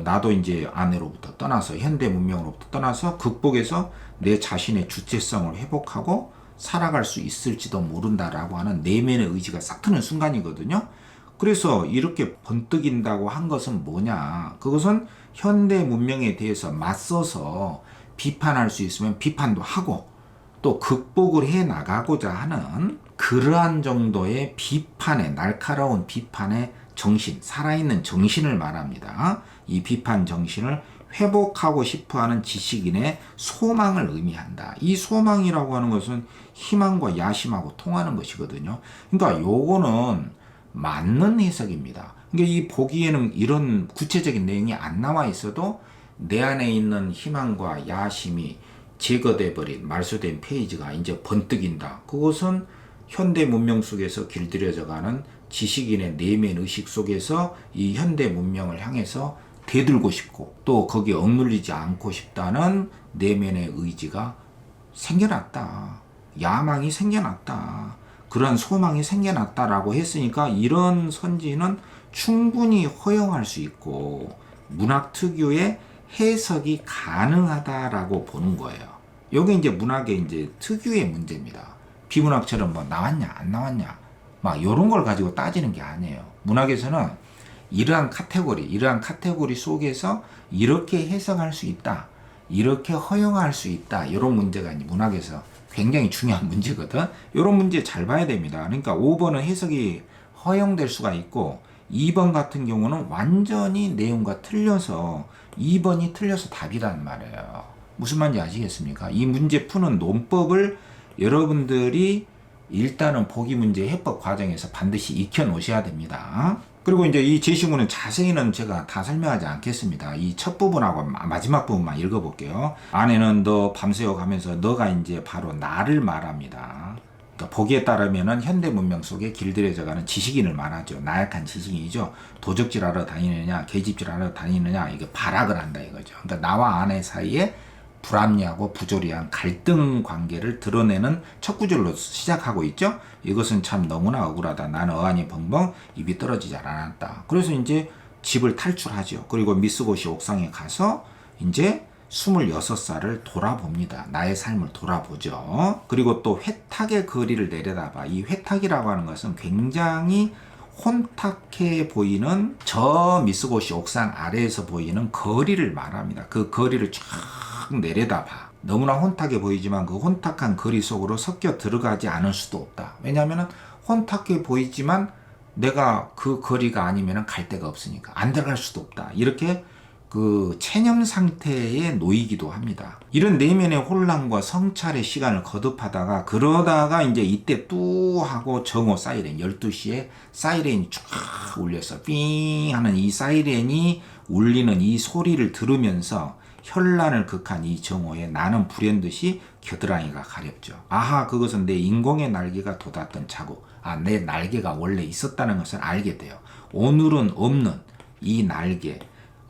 나도 이제 아내로부터 떠나서, 현대 문명으로부터 떠나서 극복해서 내 자신의 주체성을 회복하고 살아갈 수 있을지도 모른다라고 하는 내면의 의지가 싹 트는 순간이거든요. 그래서 이렇게 번뜩인다고 한 것은 뭐냐? 그것은 현대 문명에 대해서 맞서서 비판할 수 있으면 비판도 하고 또 극복을 해 나가고자 하는 그러한 정도의 비판의, 날카로운 비판의 정신, 살아있는 정신을 말합니다. 이 비판 정신을 회복하고 싶어하는 지식인의 소망을 의미한다. 이 소망이라고 하는 것은 희망과 야심하고 통하는 것이거든요. 그러니까 요거는 맞는 해석입니다. 그러니까 이 보기에는 이런 구체적인 내용이 안 나와 있어도 내 안에 있는 희망과 야심이 제거돼 버린, 말소된 페이지가 이제 번뜩인다. 그것은 현대 문명 속에서 길들여져 가는 지식인의 내면 의식 속에서 이 현대 문명을 향해서 대들고 싶고 또 거기에 억눌리지 않고 싶다는 내면의 의지가 생겨났다. 야망이 생겨났다. 그런 소망이 생겨났다라고 했으니까 이런 선지는 충분히 허용할 수 있고 문학 특유의 해석이 가능하다라고 보는 거예요. 이게 이제 문학의 이제 특유의 문제입니다. 비문학처럼 뭐 나왔냐 안 나왔냐 막 이런 걸 가지고 따지는 게 아니에요. 문학에서는 이러한 카테고리 속에서 이렇게 해석할 수 있다, 이렇게 허용할 수 있다, 이런 문제가 이제 문학에서 굉장히 중요한 문제거든. 이런 문제 잘 봐야 됩니다. 그러니까 5번은 해석이 허용될 수가 있고 2번 같은 경우는 완전히 내용과 틀려서 2번이 틀려서 답이란 말이에요. 무슨 말인지 아시겠습니까? 이 문제 푸는 논법을 여러분들이 일단은 보기 문제 해법 과정에서 반드시 익혀 놓으셔야 됩니다. 그리고 이제 이 제시문은 자세히는 제가 다 설명하지 않겠습니다. 이 첫 부분하고 마지막 부분만 읽어볼게요. 아내는 너 밤새워 가면서 너가 이제 바로 나를 말합니다. 그러니까 보기에 따르면은 현대 문명 속에 길들여져가는 지식인을 말하죠. 나약한 지식인이죠. 도적질하러 다니느냐, 계집질하러 다니느냐, 이게 발악을 한다 이거죠. 그러니까 나와 아내 사이에 불합리하고 부조리한 갈등 관계를 드러내는 첫 구절로 시작하고 있죠. 이것은 참 너무나 억울하다. 나는 어안이 벙벙 입이 떨어지지 않았다. 그래서 이제 집을 탈출하죠. 그리고 미쓰고시 옥상에 가서 이제 26살을 돌아봅니다. 나의 삶을 돌아보죠. 그리고 또 회탁의 거리를 내려다봐. 이 회탁이라고 하는 것은 굉장히 혼탁해 보이는 저 미쓰고시 옥상 아래에서 보이는 거리를 말합니다. 그 거리를 쫙 내려다봐. 너무나 혼탁해 보이지만 그 혼탁한 거리 속으로 섞여 들어가지 않을 수도 없다. 왜냐하면 혼탁해 보이지만 내가 그 거리가 아니면 갈 데가 없으니까 안 들어갈 수도 없다. 이렇게 그 체념 상태에 놓이기도 합니다. 이런 내면의 혼란과 성찰의 시간을 거듭하다가 그러다가 이제 이때 뚜 하고 정오 사이렌 12시에 사이렌이 쫙 울려서 삥 하는 이 사이렌이 울리는 이 소리를 들으면서 현란을 극한 이 정오에 나는 불현듯이 겨드랑이가 가렵죠. 아하, 그것은 내 인공의 날개가 돋았던 자국. 내 날개가 원래 있었다는 것을 알게 돼요. 오늘은 없는 이 날개.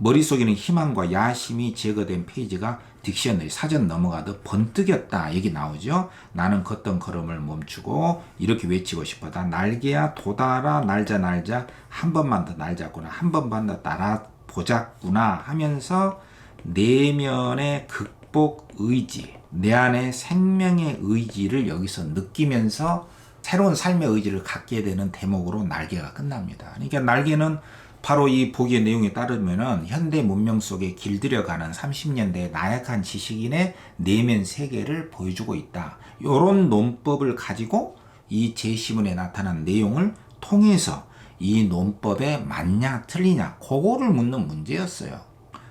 머릿속에는 희망과 야심이 제거된 페이지가 딕셔너리 사전 넘어가듯 번뜩였다 얘기 나오죠. 나는 걷던 걸음을 멈추고 이렇게 외치고 싶었다. 날개야 돋아라 날자 날자 한 번만 더 날자꾸나 한 번만 더 날아보자꾸나 하면서 내면의 극복 의지, 내 안에 생명의 의지를 여기서 느끼면서 새로운 삶의 의지를 갖게 되는 대목으로 날개가 끝납니다. 그러니까 날개는 바로 이 보기의 내용에 따르면은 현대 문명 속에 길들여가는 30년대의 나약한 지식인의 내면 세계를 보여주고 있다. 이런 논법을 가지고 이 제10원에 나타난 내용을 통해서 이 논법에 맞냐 틀리냐 그거를 묻는 문제였어요.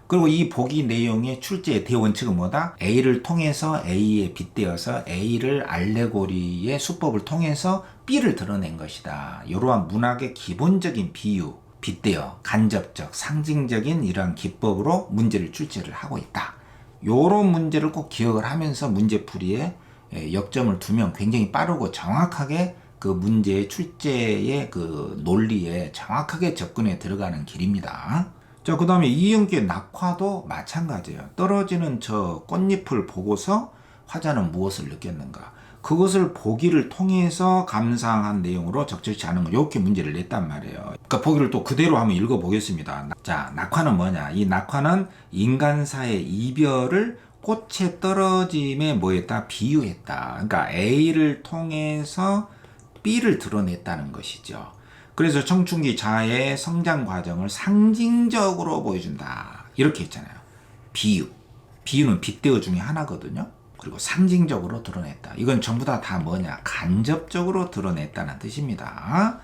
그리고 이 보기 내용의 출제의 대원칙은 뭐다? A를 통해서 A에 빗대어서 A를 알레고리의 수법을 통해서 B를 드러낸 것이다. 이러한 문학의 기본적인 비유, 빗대어, 간접적, 상징적인 이러한 기법으로 문제를 출제를 하고 있다. 이런 문제를 꼭 기억을 하면서 문제풀이에 역점을 두면 굉장히 빠르고 정확하게 그 문제의 출제의 그 논리에 정확하게 접근해 들어가는 길입니다. 자, 그 다음에 이은기의 낙화도 마찬가지예요. 떨어지는 저 꽃잎을 보고서 화자는 무엇을 느꼈는가? 그것을 보기를 통해서 감상한 내용으로 적절치 않은 거 이렇게 문제를 냈단 말이에요. 그러니까 보기를 또 그대로 한번 읽어보겠습니다. 자, 낙화는 뭐냐? 이 낙화는 인간사의 이별을 꽃의 떨어짐에 뭐했다? 비유했다. 그러니까 A를 통해서 B를 드러냈다는 것이죠. 그래서 청춘기 자아의 성장 과정을 상징적으로 보여준다. 이렇게 했잖아요. 비유. 비유는 빗대어 중에 하나거든요. 그리고 상징적으로 드러냈다. 이건 전부 다 뭐냐? 간접적으로 드러냈다는 뜻입니다.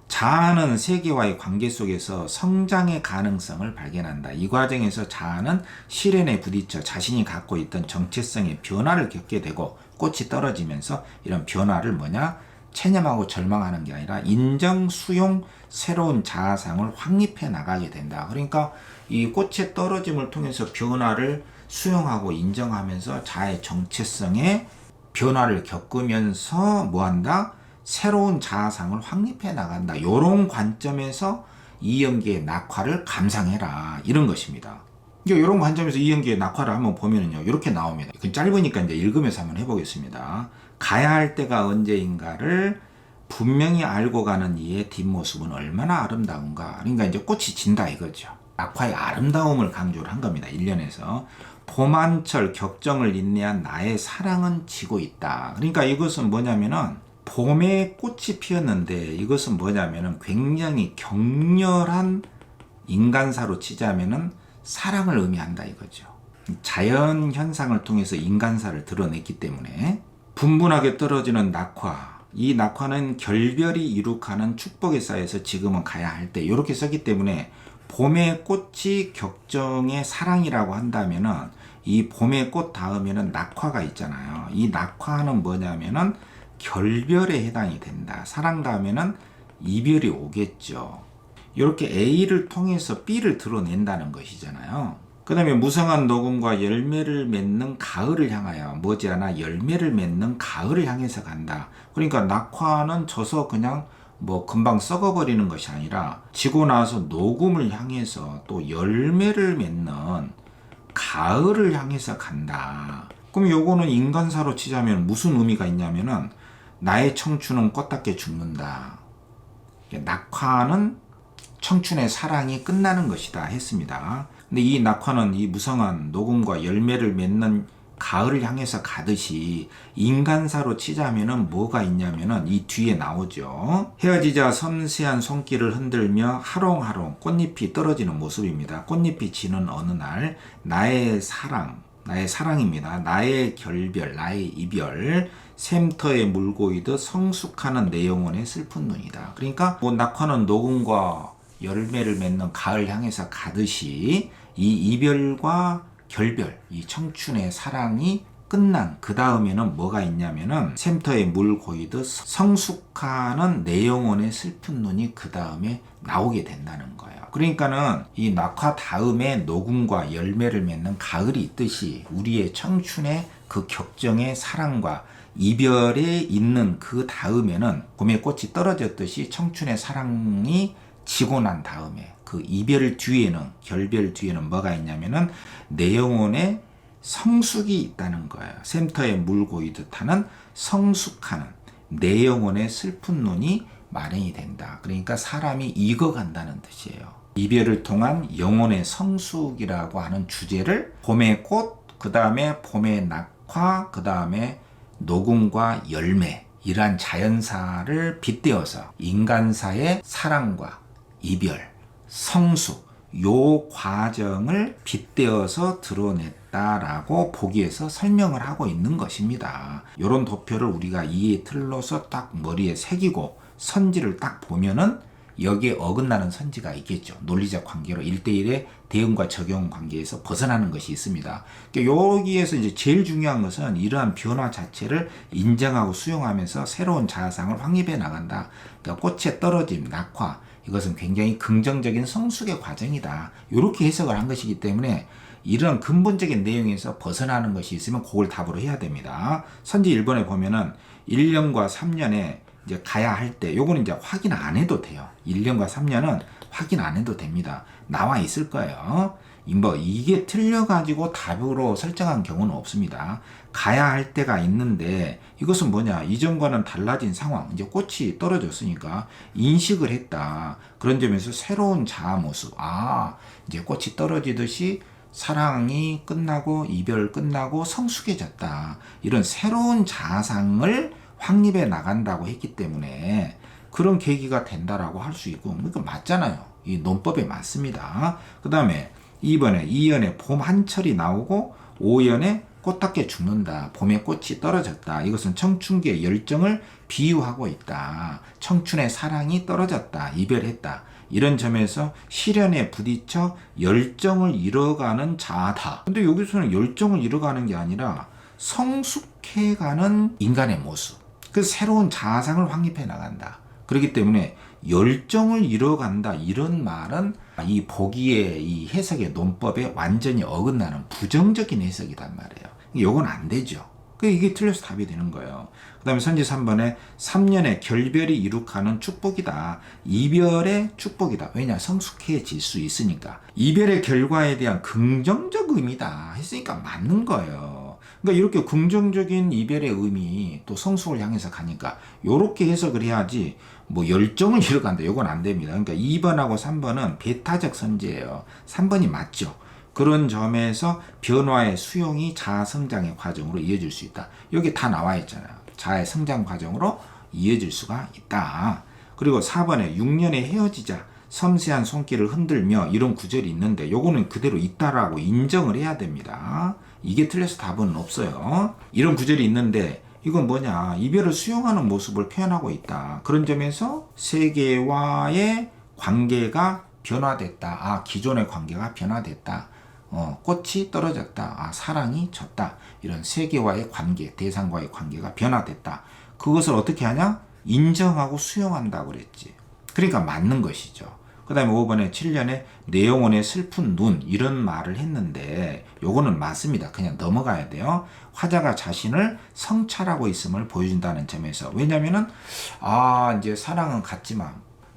자아는 세계와의 관계 속에서 성장의 가능성을 발견한다. 이 과정에서 자아는 시련에 부딪혀 자신이 갖고 있던 정체성의 변화를 겪게 되고 꽃이 떨어지면서 이런 변화를 뭐냐? 체념하고 절망하는 게 아니라 인정, 수용, 새로운 자아상을 확립해 나가게 된다. 그러니까 이 꽃의 떨어짐을 통해서 변화를 수용하고 인정하면서 자아의 정체성의 변화를 겪으면서 뭐한다? 새로운 자아상을 확립해 나간다. 이런 관점에서 이연기의 낙화를 감상해라. 이런 것입니다. 이런 관점에서 이연기의 낙화를 한번 보면은요, 이렇게 나옵니다. 그 짧으니까 이제 읽으면서 한번 해보겠습니다. 가야 할 때가 언제인가를 분명히 알고 가는 이의 뒷모습은 얼마나 아름다운가. 그러니까 이제 꽃이 진다 이거죠. 낙화의 아름다움을 강조를 한 겁니다. 1년에서. 봄한철 격정을 인내한 나의 사랑은 지고 있다. 그러니까 이것은 뭐냐면은 봄에 꽃이 피었는데 이것은 뭐냐면은 굉장히 격렬한 인간사로 치자면은 사랑을 의미한다 이거죠. 자연 현상을 통해서 인간사를 드러냈기 때문에 분분하게 떨어지는 낙화. 이 낙화는 결별이 이룩하는 축복의 쌓여서 지금은 가야 할 때 이렇게 썼기 때문에 봄의 꽃이 격정의 사랑이라고 한다면은 이 봄의 꽃 다음에는 낙화가 있잖아요. 이 낙화는 뭐냐면은 결별에 해당이 된다. 사랑 다음에는 이별이 오겠죠. 이렇게 A를 통해서 B를 드러낸다는 것이잖아요. 그 다음에 무성한 녹음과 열매를 맺는 가을을 향하여 머지않아 열매를 맺는 가을을 향해서 간다. 그러니까 낙화는 져서 그냥 뭐 금방 썩어버리는 것이 아니라 지고 나서 녹음을 향해서 또 열매를 맺는 가을을 향해서 간다. 그럼 요거는 인간사로 치자면 무슨 의미가 있냐면은 나의 청춘은 꽃답게 죽는다. 낙화는 청춘의 사랑이 끝나는 것이다 했습니다. 근데 이 낙화는 이 무성한 녹음과 열매를 맺는 가을을 향해서 가듯이 인간사로 치자면은 뭐가 있냐면은 이 뒤에 나오죠. 헤어지자 섬세한 손길을 흔들며 하롱하롱 꽃잎이 떨어지는 모습입니다. 꽃잎이 지는 어느 날 나의 사랑입니다. 나의 결별, 나의 이별, 샘터에 물고 있듯 성숙하는 내 영혼의 슬픈 눈이다. 그러니까 뭐 낙화는 녹음과 열매를 맺는 가을 향해서 가듯이 이 이별과 결별, 이 청춘의 사랑이 끝난 그 다음에는 뭐가 있냐면은 샘터에 물 고이듯 성숙하는 내 영혼의 슬픈 눈이 그 다음에 나오게 된다는 거예요. 그러니까는 이 낙화 다음에 녹음과 열매를 맺는 가을이 있듯이 우리의 청춘의 그 격정의 사랑과 이별에 있는 그 다음에는 봄에 꽃이 떨어졌듯이 청춘의 사랑이 지고 난 다음에 그 이별 뒤에는, 결별 뒤에는 뭐가 있냐면은 내 영혼의 성숙이 있다는 거예요. 샘터에 물 고이듯 하는 성숙하는 내 영혼의 슬픈 눈이 마련이 된다. 그러니까 사람이 익어간다는 뜻이에요. 이별을 통한 영혼의 성숙이라고 하는 주제를 봄의 꽃, 그 다음에 봄의 낙화, 그 다음에 녹음과 열매, 이러한 자연사를 빗대어서 인간사의 사랑과 이별, 성숙, 요 과정을 빗대어서 드러냈다라고 보기에서 설명을 하고 있는 것입니다. 이런 도표를 우리가 이해의 틀로서 딱 머리에 새기고 선지를 딱 보면은 여기에 어긋나는 선지가 있겠죠. 논리적 관계로 1대1의 대응과 적용 관계에서 벗어나는 것이 있습니다. 그러니까 여기에서 이제 제일 중요한 것은 이러한 변화 자체를 인정하고 수용하면서 새로운 자아상을 확립해 나간다. 그러니까 꽃의 떨어짐, 낙화, 이것은 굉장히 긍정적인 성숙의 과정이다. 이렇게 해석을 한 것이기 때문에 이런 근본적인 내용에서 벗어나는 것이 있으면 그걸 답으로 해야 됩니다. 선지 1번에 보면은 1년과 3년에 이제 가야 할 때, 요거는 이제 확인 안 해도 돼요. 1년과 3년은 확인 안 해도 됩니다. 나와 있을 거예요. 뭐 이게 틀려가지고 답으로 설정한 경우는 없습니다. 가야 할 때가 있는데 이것은 뭐냐, 이전과는 달라진 상황, 이제 꽃이 떨어졌으니까 인식을 했다. 그런 점에서 새로운 자아 모습, 이제 꽃이 떨어지듯이 사랑이 끝나고 이별 끝나고 성숙해졌다. 이런 새로운 자아상을 확립해 나간다고 했기 때문에 그런 계기가 된다라고 할 수 있고, 그러니까 맞잖아요. 이 논법에 맞습니다. 그 다음에 2번에 2연에 봄 한철이 나오고 5연에 꽃답게 죽는다. 봄에 꽃이 떨어졌다. 이것은 청춘기의 열정을 비유하고 있다. 청춘의 사랑이 떨어졌다. 이별했다. 이런 점에서 시련에 부딪혀 열정을 잃어가는 자아다. 근데 여기서는 열정을 잃어가는 게 아니라 성숙해가는 인간의 모습. 그 새로운 자아상을 확립해 나간다. 그렇기 때문에 열정을 잃어간다, 이런 말은 이 보기의 이 해석의 논법에 완전히 어긋나는 부정적인 해석이란 말이에요. 이건 안 되죠. 이게 틀려서 답이 되는 거예요. 그 다음에 선지 3번에 3년의 결별이 이룩하는 축복이다. 이별의 축복이다. 왜냐? 성숙해질 수 있으니까. 이별의 결과에 대한 긍정적 의미다 했으니까 맞는 거예요. 그러니까 이렇게 긍정적인 이별의 의미, 또 성숙을 향해서 가니까 이렇게 해석을 해야지 뭐 열정을 잃어간다, 이건 안 됩니다. 그러니까 2번하고 3번은 배타적 선지예요. 3번이 맞죠. 그런 점에서 변화의 수용이 자아 성장의 과정으로 이어질 수 있다. 여기 다 나와 있잖아요. 자아의 성장 과정으로 이어질 수가 있다. 그리고 4번에 6년에 헤어지자 섬세한 손길을 흔들며, 이런 구절이 있는데 요거는 그대로 있다라고 인정을 해야 됩니다. 이게 틀려서 답은 없어요. 이런 구절이 있는데 이건 뭐냐, 이별을 수용하는 모습을 표현하고 있다. 그런 점에서 세계와의 관계가 변화됐다. 기존의 관계가 변화됐다. 꽃이 떨어졌다. 사랑이 졌다. 이런 세계와의 관계, 대상과의 관계가 변화됐다. 그것을 어떻게 하냐? 인정하고 수용한다고 그랬지. 그러니까 맞는 것이죠. 그 다음에 5번에 7년에 내 영혼의 슬픈 눈, 이런 말을 했는데 요거는 맞습니다. 그냥 넘어가야 돼요. 화자가 자신을 성찰하고 있음을 보여준다는 점에서, 왜냐면은 이제 사랑은 갔지만,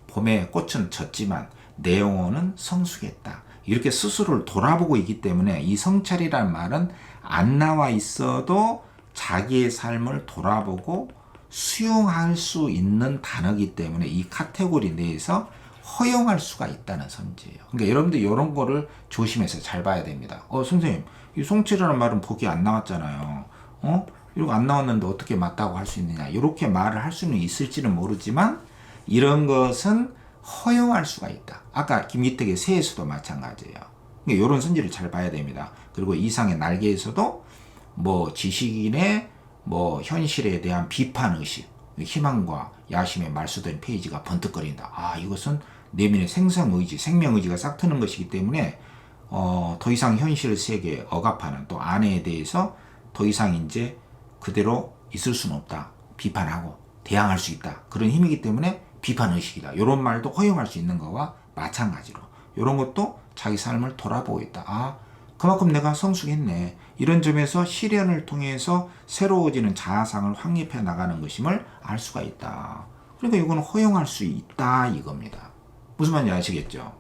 봄에 꽃은 졌지만 내 영혼은 성숙했다. 이렇게 스스로를 돌아보고 있기 때문에 이 성찰이라는 말은 안 나와 있어도 자기의 삶을 돌아보고 수용할 수 있는 단어이기 때문에 이 카테고리 내에서 허용할 수가 있다는 선지예요. 그러니까 여러분들 이런 거를 조심해서 잘 봐야 됩니다. 선생님, 이 성찰이라는 말은 보기 안 나왔잖아요. 이거 안 나왔는데 어떻게 맞다고 할 수 있느냐. 이렇게 말을 할 수는 있을지는 모르지만 이런 것은 허용할 수가 있다. 아까 김기택의 새에서도 마찬가지예요. 그러니까 이런 선지를 잘 봐야 됩니다. 그리고 이상의 날개에서도 뭐 지식인의 뭐 현실에 대한 비판 의식, 희망과 야심의 말소된 페이지가 번뜩거린다. 이것은 내면의 생성의지, 생명의지가 싹 트는 것이기 때문에 더 이상 현실 세계에 억압하는 또 아내에 대해서 더 이상 이제 그대로 있을 수는 없다. 비판하고 대항할 수 있다. 그런 힘이기 때문에 비판의식이다. 이런 말도 허용할 수 있는 거와 마찬가지로 이런 것도 자기 삶을 돌아보고 있다. 아, 그만큼 내가 성숙했네. 이런 점에서 시련을 통해서 새로워지는 자아상을 확립해 나가는 것임을 알 수가 있다. 그러니까 이거는 허용할 수 있다 이겁니다. 무슨 말인지 아시겠죠?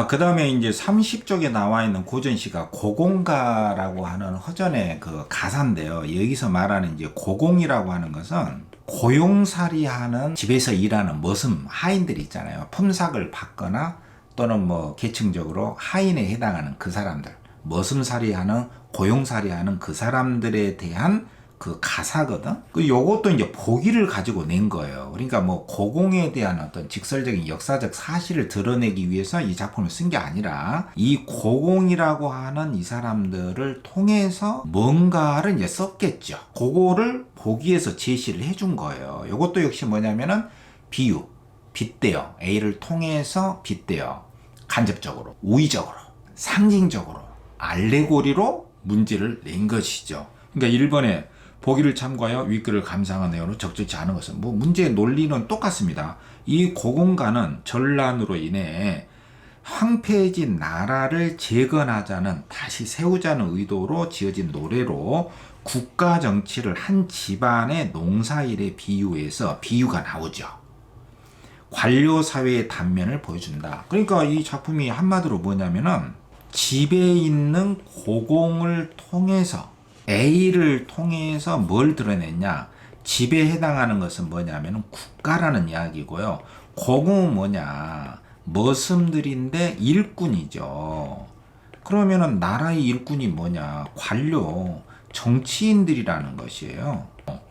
그 다음에 이제 30쪽에 나와 있는 고전시가 고공가라고 하는 허전의 그 가사인데요. 여기서 말하는 이제 고공이라고 하는 것은 고용살이하는 집에서 일하는 머슴 하인들 있잖아요. 품삯을 받거나 또는 뭐 계층적으로 하인에 해당하는 그 사람들, 머슴살이하는 고용살이하는 그 사람들에 대한 그 가사거든. 요것도 이제 보기를 가지고 낸 거예요. 그러니까 뭐 고공에 대한 어떤 직설적인 역사적 사실을 드러내기 위해서 이 작품을 쓴 게 아니라 이 고공이라고 하는 이 사람들을 통해서 뭔가를 이제 썼겠죠. 그거를 보기에서 제시를 해준 거예요. 요것도 역시 뭐냐면은 비유, 빗대어, A를 통해서 빗대어 간접적으로, 우의적으로, 상징적으로, 알레고리로 문제를 낸 것이죠. 그러니까 1번에 보기를 참고하여 윗글을 감상한 내용으로 적절치 않은 것은 뭐 문제의 논리는 똑같습니다. 이 고공가는 전란으로 인해 황폐해진 나라를 재건하자는 다시 세우자는 의도로 지어진 노래로 국가 정치를 한 집안의 농사일에 비유해서 비유가 나오죠. 관료 사회의 단면을 보여준다. 그러니까 이 작품이 한마디로 뭐냐면은 집에 있는 고공을 통해서 A를 통해서 뭘 드러냈냐? 집에 해당하는 것은 뭐냐면 국가라는 이야기고요. 고공은 뭐냐? 머슴들인데 일꾼이죠. 그러면은 나라의 일꾼이 뭐냐? 관료, 정치인들이라는 것이에요.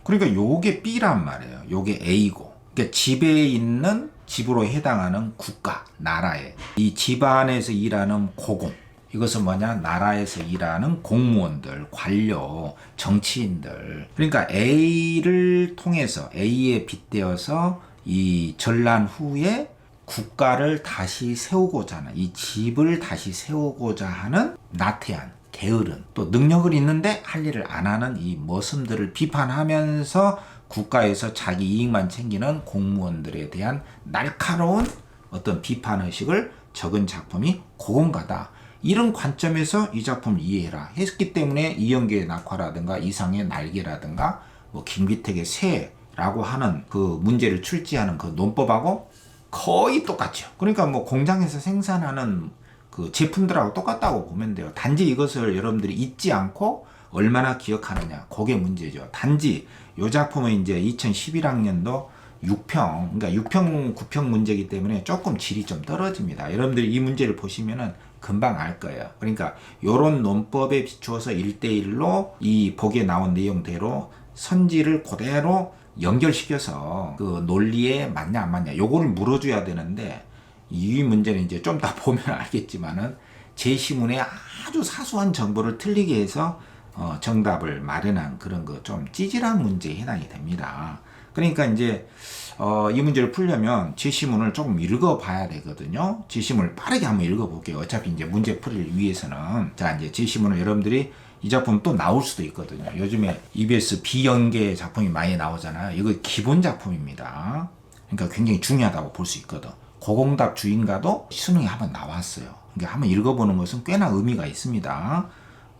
그러니까 요게 B란 말이에요. 요게 A고. 그러니까 집에 있는 집으로 해당하는 국가, 나라에 이 집안에서 일하는 고공. 이것은 뭐냐? 나라에서 일하는 공무원들, 관료, 정치인들. 그러니까 A를 통해서 A에 빗대어서 이 전란 후에 국가를 다시 세우고자 하는, 이 집을 다시 세우고자 하는 나태한, 게으른, 또 능력을 있는데 할 일을 안 하는 이 머슴들을 비판하면서 국가에서 자기 이익만 챙기는 공무원들에 대한 날카로운 어떤 비판의식을 적은 작품이 고공가다. 이런 관점에서 이 작품을 이해해라 했기 때문에 이영계의 낙화라든가 이상의 날개라든가 뭐 김기택의 새라고 하는 그 문제를 출제하는 그 논법하고 거의 똑같죠. 그러니까 뭐 공장에서 생산하는 그 제품들하고 똑같다고 보면 돼요. 단지 이것을 여러분들이 잊지 않고 얼마나 기억하느냐, 그게 문제죠. 단지 이 작품은 이제 2011학년도 6평, 그러니까 6평, 9평 문제이기 때문에 조금 질이 좀 떨어집니다. 여러분들이 이 문제를 보시면은 금방 알 거예요. 그러니까 요런 논법에 비추어서 1대1로 이 보기에 나온 내용대로 선지를 그대로 연결시켜서 그 논리에 맞냐 안 맞냐 요거를 물어줘야 되는데 이 문제는 이제 좀 더 보면 알겠지만은 제시문에 아주 사소한 정보를 틀리게 해서 정답을 마련한 그런 거 좀 찌질한 문제에 해당이 됩니다. 그러니까 이제 이 문제를 풀려면 제시문을 조금 읽어봐야 되거든요. 제시문을 빠르게 한번 읽어볼게요. 어차피 이제 문제 풀이를 위해서는. 자, 이제 제시문을 여러분들이 이 작품 또 나올 수도 있거든요. 요즘에 EBS 비연계 작품이 많이 나오잖아요. 이거 기본 작품입니다. 그러니까 굉장히 중요하다고 볼 수 있거든. 고공답 주인가도 수능에 한번 나왔어요. 그러니까 한번 읽어보는 것은 꽤나 의미가 있습니다.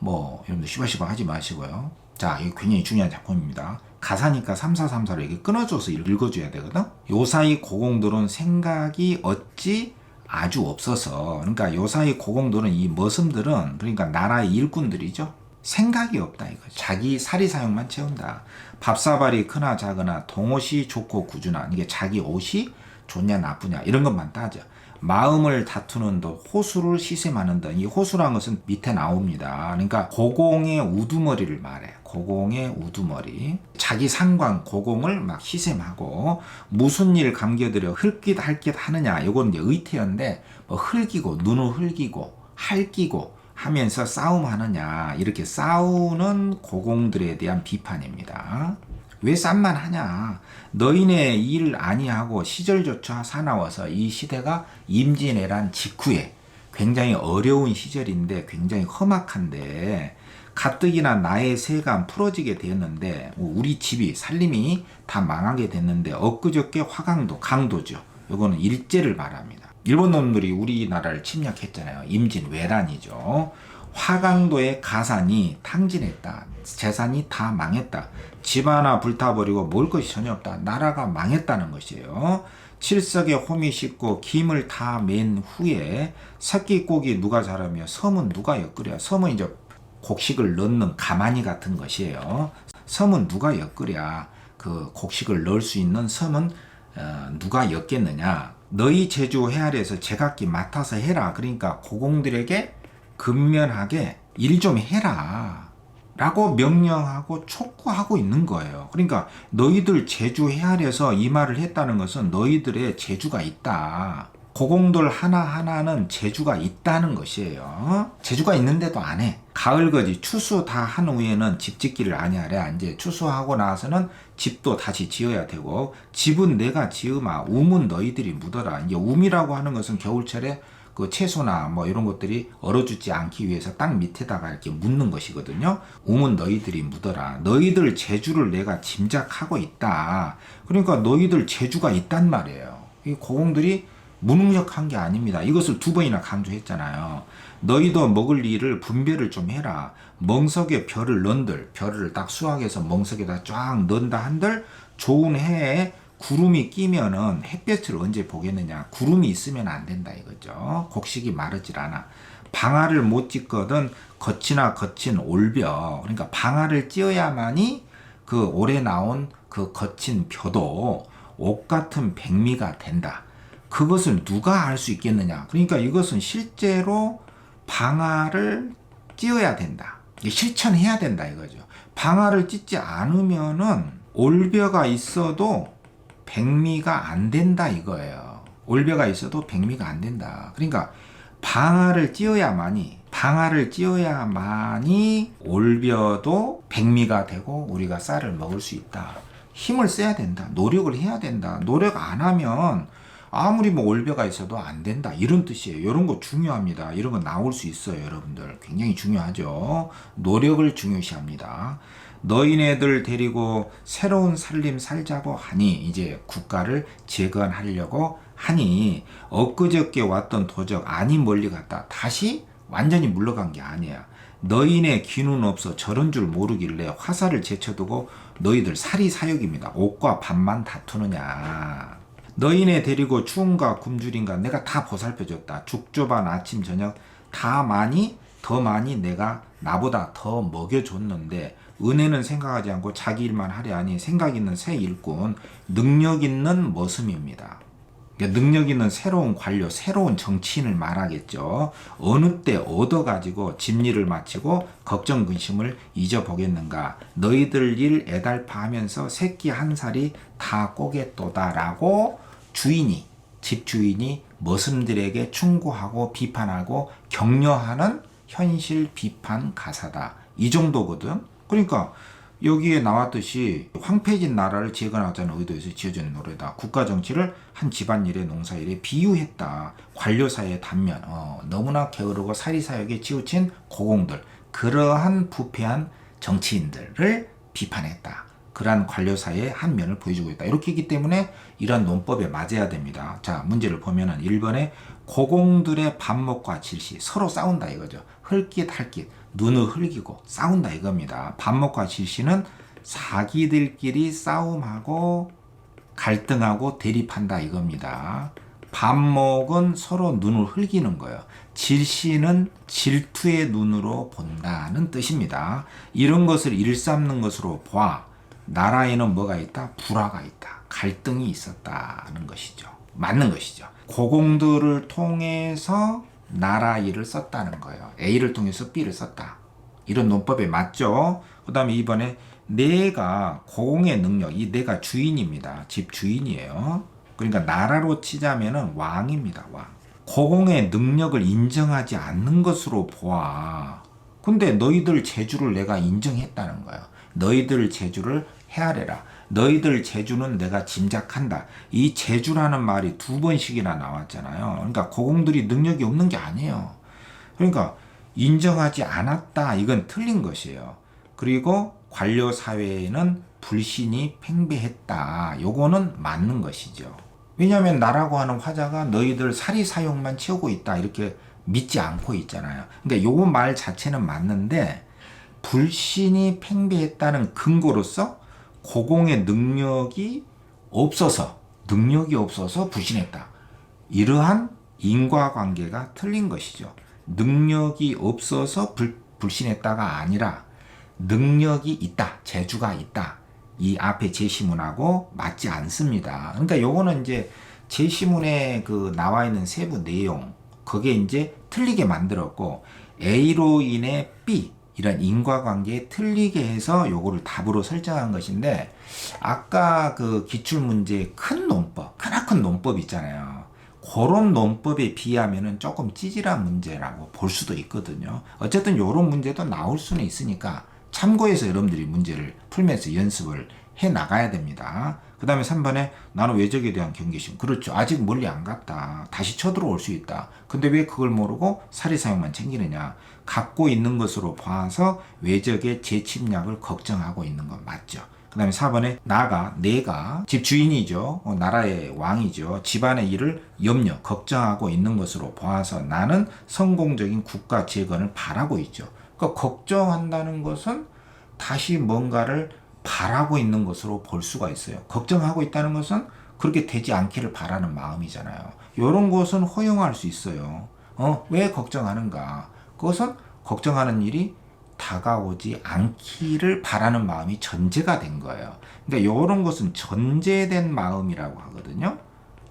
뭐 여러분들 시바시바 하지 마시고요. 자, 이거 굉장히 중요한 작품입니다. 가사니까 3434로 이게 끊어줘서 읽어줘야 되거든. 요 사이 고공들은 생각이 어찌 아주 없어서, 그러니까 요 사이 고공들은 이 머슴들은 그러니까 나라의 일꾼들이죠. 생각이 없다 이거죠. 자기 사리사욕만 채운다. 밥사발이 크나 작으나 동옷이 좋고 구주나, 이게 자기 옷이 좋냐 나쁘냐 이런 것만 따져. 마음을 다투는 도 호수를 시샘하는다. 이 호수란 것은 밑에 나옵니다. 그러니까 고공의 우두머리를 말해. 고공의 우두머리. 자기 상관 고공을 막 시샘하고 무슨 일 감겨들여 흙깃 할깃 하느냐. 이건 이제 의태어인데 뭐 흘기고 눈을 흘기고 할기고 하면서 싸움하느냐. 이렇게 싸우는 고공들에 대한 비판입니다. 왜 싼만 하냐? 너희네 일 아니하고 시절조차 사나워서 이 시대가 임진왜란 직후에 굉장히 어려운 시절인데 굉장히 험악한데 가뜩이나 나의 세가 풀어지게 되었는데 우리 집이 살림이 다 망하게 됐는데 엊그저께 화강도 강도죠. 이거는 일제를 말합니다. 일본 놈들이 우리나라를 침략했잖아요. 임진왜란이죠. 화강도의 가산이 탕진했다. 재산이 다 망했다. 집 하나 불타버리고 먹을 것이 전혀 없다. 나라가 망했다는 것이에요. 칠석에 호미 씻고 김을 다 맨 후에 새끼고기 누가 자라며 섬은 누가 엿그려. 섬은 이제 곡식을 넣는 가마니 같은 것이에요. 섬은 누가 엿그려. 그 곡식을 넣을 수 있는 섬은 누가 엿겠느냐. 너희 제주 해아래에서 제각기 맡아서 해라. 그러니까 고공들에게 근면하게 일 좀 해라 라고 명령하고 촉구하고 있는 거예요. 그러니까 너희들 제주 해아래에서 이 말을 했다는 것은 너희들의 재주가 있다. 고공들 하나하나는 재주가 있다는 것이에요. 재주가 있는데도 안 해. 가을거지 추수 다 한 후에는 집 짓기를 아니하랴. 이제 추수하고 나서는 집도 다시 지어야 되고 집은 내가 지으마 우문 너희들이 묻어라. 이제 우미라고 하는 것은 겨울철에 그 채소나 뭐 이런 것들이 얼어 죽지 않기 위해서 땅 밑에다가 이렇게 묻는 것이거든요. 우문 너희들이 묻어라. 너희들 재주를 내가 짐작하고 있다. 그러니까 너희들 재주가 있단 말이에요. 이 고공들이 무능력한 게 아닙니다. 이것을 2번이나 강조했잖아요. 너희도 먹을 일을 분배를 좀 해라. 멍석에 별을 넣은들, 별을 딱 수확해서 멍석에다 쫙 넣는다 한들 좋은 해에 구름이 끼면은 햇볕을 언제 보겠느냐. 구름이 있으면 안 된다 이거죠. 곡식이 마르질 않아. 방아를 못 찧거든 거치나 거친 올벼. 그러니까 방아를 찧어야만이 그 올해 나온 그 거친 벼도 옷 같은 백미가 된다. 그것을 누가 알 수 있겠느냐. 그러니까 이것은 실제로 방아를 찧어야 된다. 실천해야 된다 이거죠. 방아를 찧지 않으면은 올벼가 있어도 백미가 안 된다 이거예요. 올벼가 있어도 백미가 안 된다. 그러니까 방아를 찧어야만이 올벼도 백미가 되고 우리가 쌀을 먹을 수 있다. 힘을 써야 된다. 노력을 해야 된다. 노력 안 하면 아무리 뭐 올벼가 있어도 안 된다. 이런 뜻이에요. 이런 거 중요합니다. 이런 거 나올 수 있어요. 여러분들 굉장히 중요하죠. 노력을 중요시합니다. 너희네들 데리고 새로운 살림 살자고 하니 이제 국가를 재건하려고 하니 엊그저께 왔던 도적 아니 멀리 갔다. 다시 완전히 물러간 게 아니야. 너희네 귀는 없어 저런 줄 모르길래 화살을 제쳐두고 너희들 사리사욕입니다. 옷과 밥만 다투느냐. 너희네 데리고 추운가 굶주린가 내가 다 보살펴줬다. 죽조반 아침 저녁 더 많이 내가 나보다 더 먹여줬는데 은혜는 생각하지 않고 자기 일만 하려 하니 생각 있는 새 일꾼, 능력 있는 머슴입니다. 그러니까 능력 있는 새로운 관료, 새로운 정치인을 말하겠죠. 어느 때 얻어가지고 집일을 마치고 걱정 근심을 잊어보겠는가. 너희들 일 애달파하면서 새끼 한 살이 다 꼬겠도다라고 집주인이 머슴들에게 충고하고 비판하고 격려하는 현실 비판 가사다. 이 정도거든. 그러니까 여기에 나왔듯이 황폐해진 나라를 재건하자는 의도에서 지어진 노래다. 국가 정치를 한 집안일에 농사일에 비유했다. 관료사회의 단면, 너무나 게으르고 사리사욕에 치우친 고공들, 그러한 부패한 정치인들을 비판했다. 그러한 관료사회의 한 면을 보여주고 있다. 이렇게 있기 때문에 이런 논법에 맞아야 됩니다. 자, 문제를 보면은 1번에 고공들의 반목과 질시, 서로 싸운다 이거죠. 헐깃 할깃, 눈을 흘기고 싸운다 이겁니다. 반목과 질시는 사기들끼리 싸움하고 갈등하고 대립한다 이겁니다. 반목은 서로 눈을 흘기는 거예요. 질시는 질투의 눈으로 본다는 뜻입니다. 이런 것을 일삼는 것으로 봐. 나라에는 뭐가 있다? 불화가 있다. 갈등이 있었다는 것이죠. 맞는 것이죠. 고공들을 통해서 나라 일을 썼다는 거예요. A를 통해서 B를 썼다. 이런 논법에 맞죠? 그 다음에 이번에 내가 고공의 능력, 이 내가 주인입니다. 집 주인이에요. 그러니까 나라로 치자면은 왕입니다. 왕. 고공의 능력을 인정하지 않는 것으로 보아. 근데 너희들 재주를 내가 인정했다는 거예요. 너희들 재주를 헤아려라. 너희들 재주는 내가 짐작한다. 이 재주라는 말이 2번씩이나 나왔잖아요. 그러니까 고공들이 능력이 없는 게 아니에요. 그러니까 인정하지 않았다. 이건 틀린 것이에요. 그리고 관료 사회에는 불신이 팽배했다. 요거는 맞는 것이죠. 왜냐하면 나라고 하는 화자가 너희들 사리 사욕만 채우고 있다. 이렇게 믿지 않고 있잖아요. 그러니까 요 말 자체는 맞는데 불신이 팽배했다는 근거로서 고공의 능력이 없어서 불신했다. 이러한 인과관계가 틀린 것이죠. 능력이 없어서 불신했다가 아니라 능력이 있다, 재주가 있다. 이 앞에 제시문하고 맞지 않습니다. 그러니까 요거는 이제 제시문에 그 나와 있는 세부 내용, 그게 이제 틀리게 만들었고, A로 인해 B, 이런 인과관계에 틀리게 해서 요거를 답으로 설정한 것인데, 아까 그 기출문제의 크나큰 논법 있잖아요. 그런 논법에 비하면은 조금 찌질한 문제라고 볼 수도 있거든요. 어쨌든 요런 문제도 나올 수는 있으니까 참고해서 여러분들이 문제를 풀면서 연습을 해 나가야 됩니다. 그 다음에 3번에 나는 외적에 대한 경계심. 그렇죠. 아직 멀리 안 갔다. 다시 쳐들어올 수 있다. 근데 왜 그걸 모르고 사리사욕만 챙기느냐. 갖고 있는 것으로 봐서 외적의 재침략을 걱정하고 있는 건 맞죠. 그 다음에 4번에 내가 집 주인이죠. 나라의 왕이죠. 집안의 일을 걱정하고 있는 것으로 봐서 나는 성공적인 국가 재건을 바라고 있죠. 그러니까 걱정한다는 것은 다시 뭔가를 바라고 있는 것으로 볼 수가 있어요. 걱정하고 있다는 것은 그렇게 되지 않기를 바라는 마음이잖아요. 이런 것은 허용할 수 있어요. 왜 걱정하는가? 그것은 걱정하는 일이 다가오지 않기를 바라는 마음이 전제가 된 거예요. 그러니까 이런 것은 전제된 마음이라고 하거든요.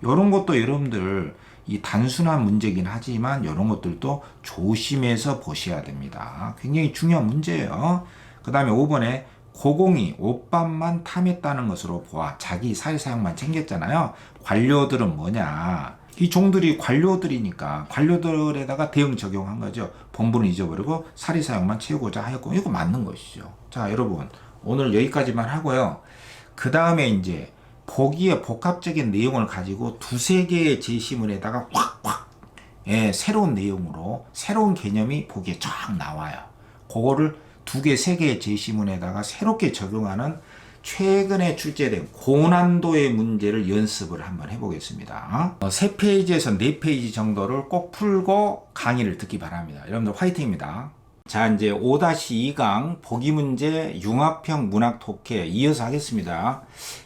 이런 것도 여러분들 이 단순한 문제긴 하지만 이런 것들도 조심해서 보셔야 됩니다. 굉장히 중요한 문제예요. 그 다음에 5번에 고공이 옷밥만 탐했다는 것으로 보아 자기 사리사욕만 챙겼잖아요. 관료들은 뭐냐? 이 종들이 관료들이니까 관료들에다가 대응 적용한 거죠. 본분을 잊어버리고 사리사욕만 채우고자 하였고, 이거 맞는 것이죠. 자, 여러분 오늘 여기까지만 하고요. 그 다음에 이제 보기에 복합적인 내용을 가지고 2-3개의 제시문에다가 새로운 내용으로 새로운 개념이 보기에 쫙 나와요. 그거를 2개, 3개의 제시문에다가 새롭게 적용하는 최근에 출제된 고난도의 문제를 연습을 한번 해보겠습니다. 3페이지에서 4페이지 정도를 꼭 풀고 강의를 듣기 바랍니다. 여러분들 화이팅입니다. 자, 이제 5-2강 보기 문제 융합형 문학 독해 이어서 하겠습니다.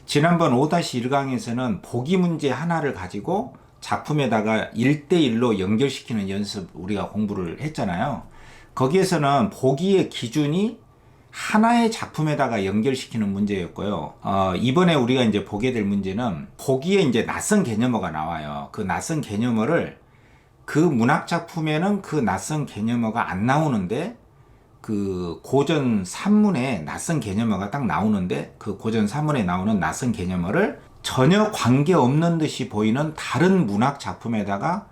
지난번 5-1강에서는 보기 문제 하나를 가지고 작품에다가 1대1로 연결시키는 연습 우리가 공부를 했잖아요. 거기에서는 보기의 기준이 하나의 작품에다가 연결시키는 문제였고요. 이번에 우리가 이제 보게 될 문제는 보기에 이제 낯선 개념어가 나와요. 그 낯선 개념어를 그 문학 작품에는 그 낯선 개념어가 안 나오는데 그 고전 산문에 낯선 개념어가 딱 나오는데 그 고전 산문에 나오는 낯선 개념어를 전혀 관계없는 듯이 보이는 다른 문학 작품에다가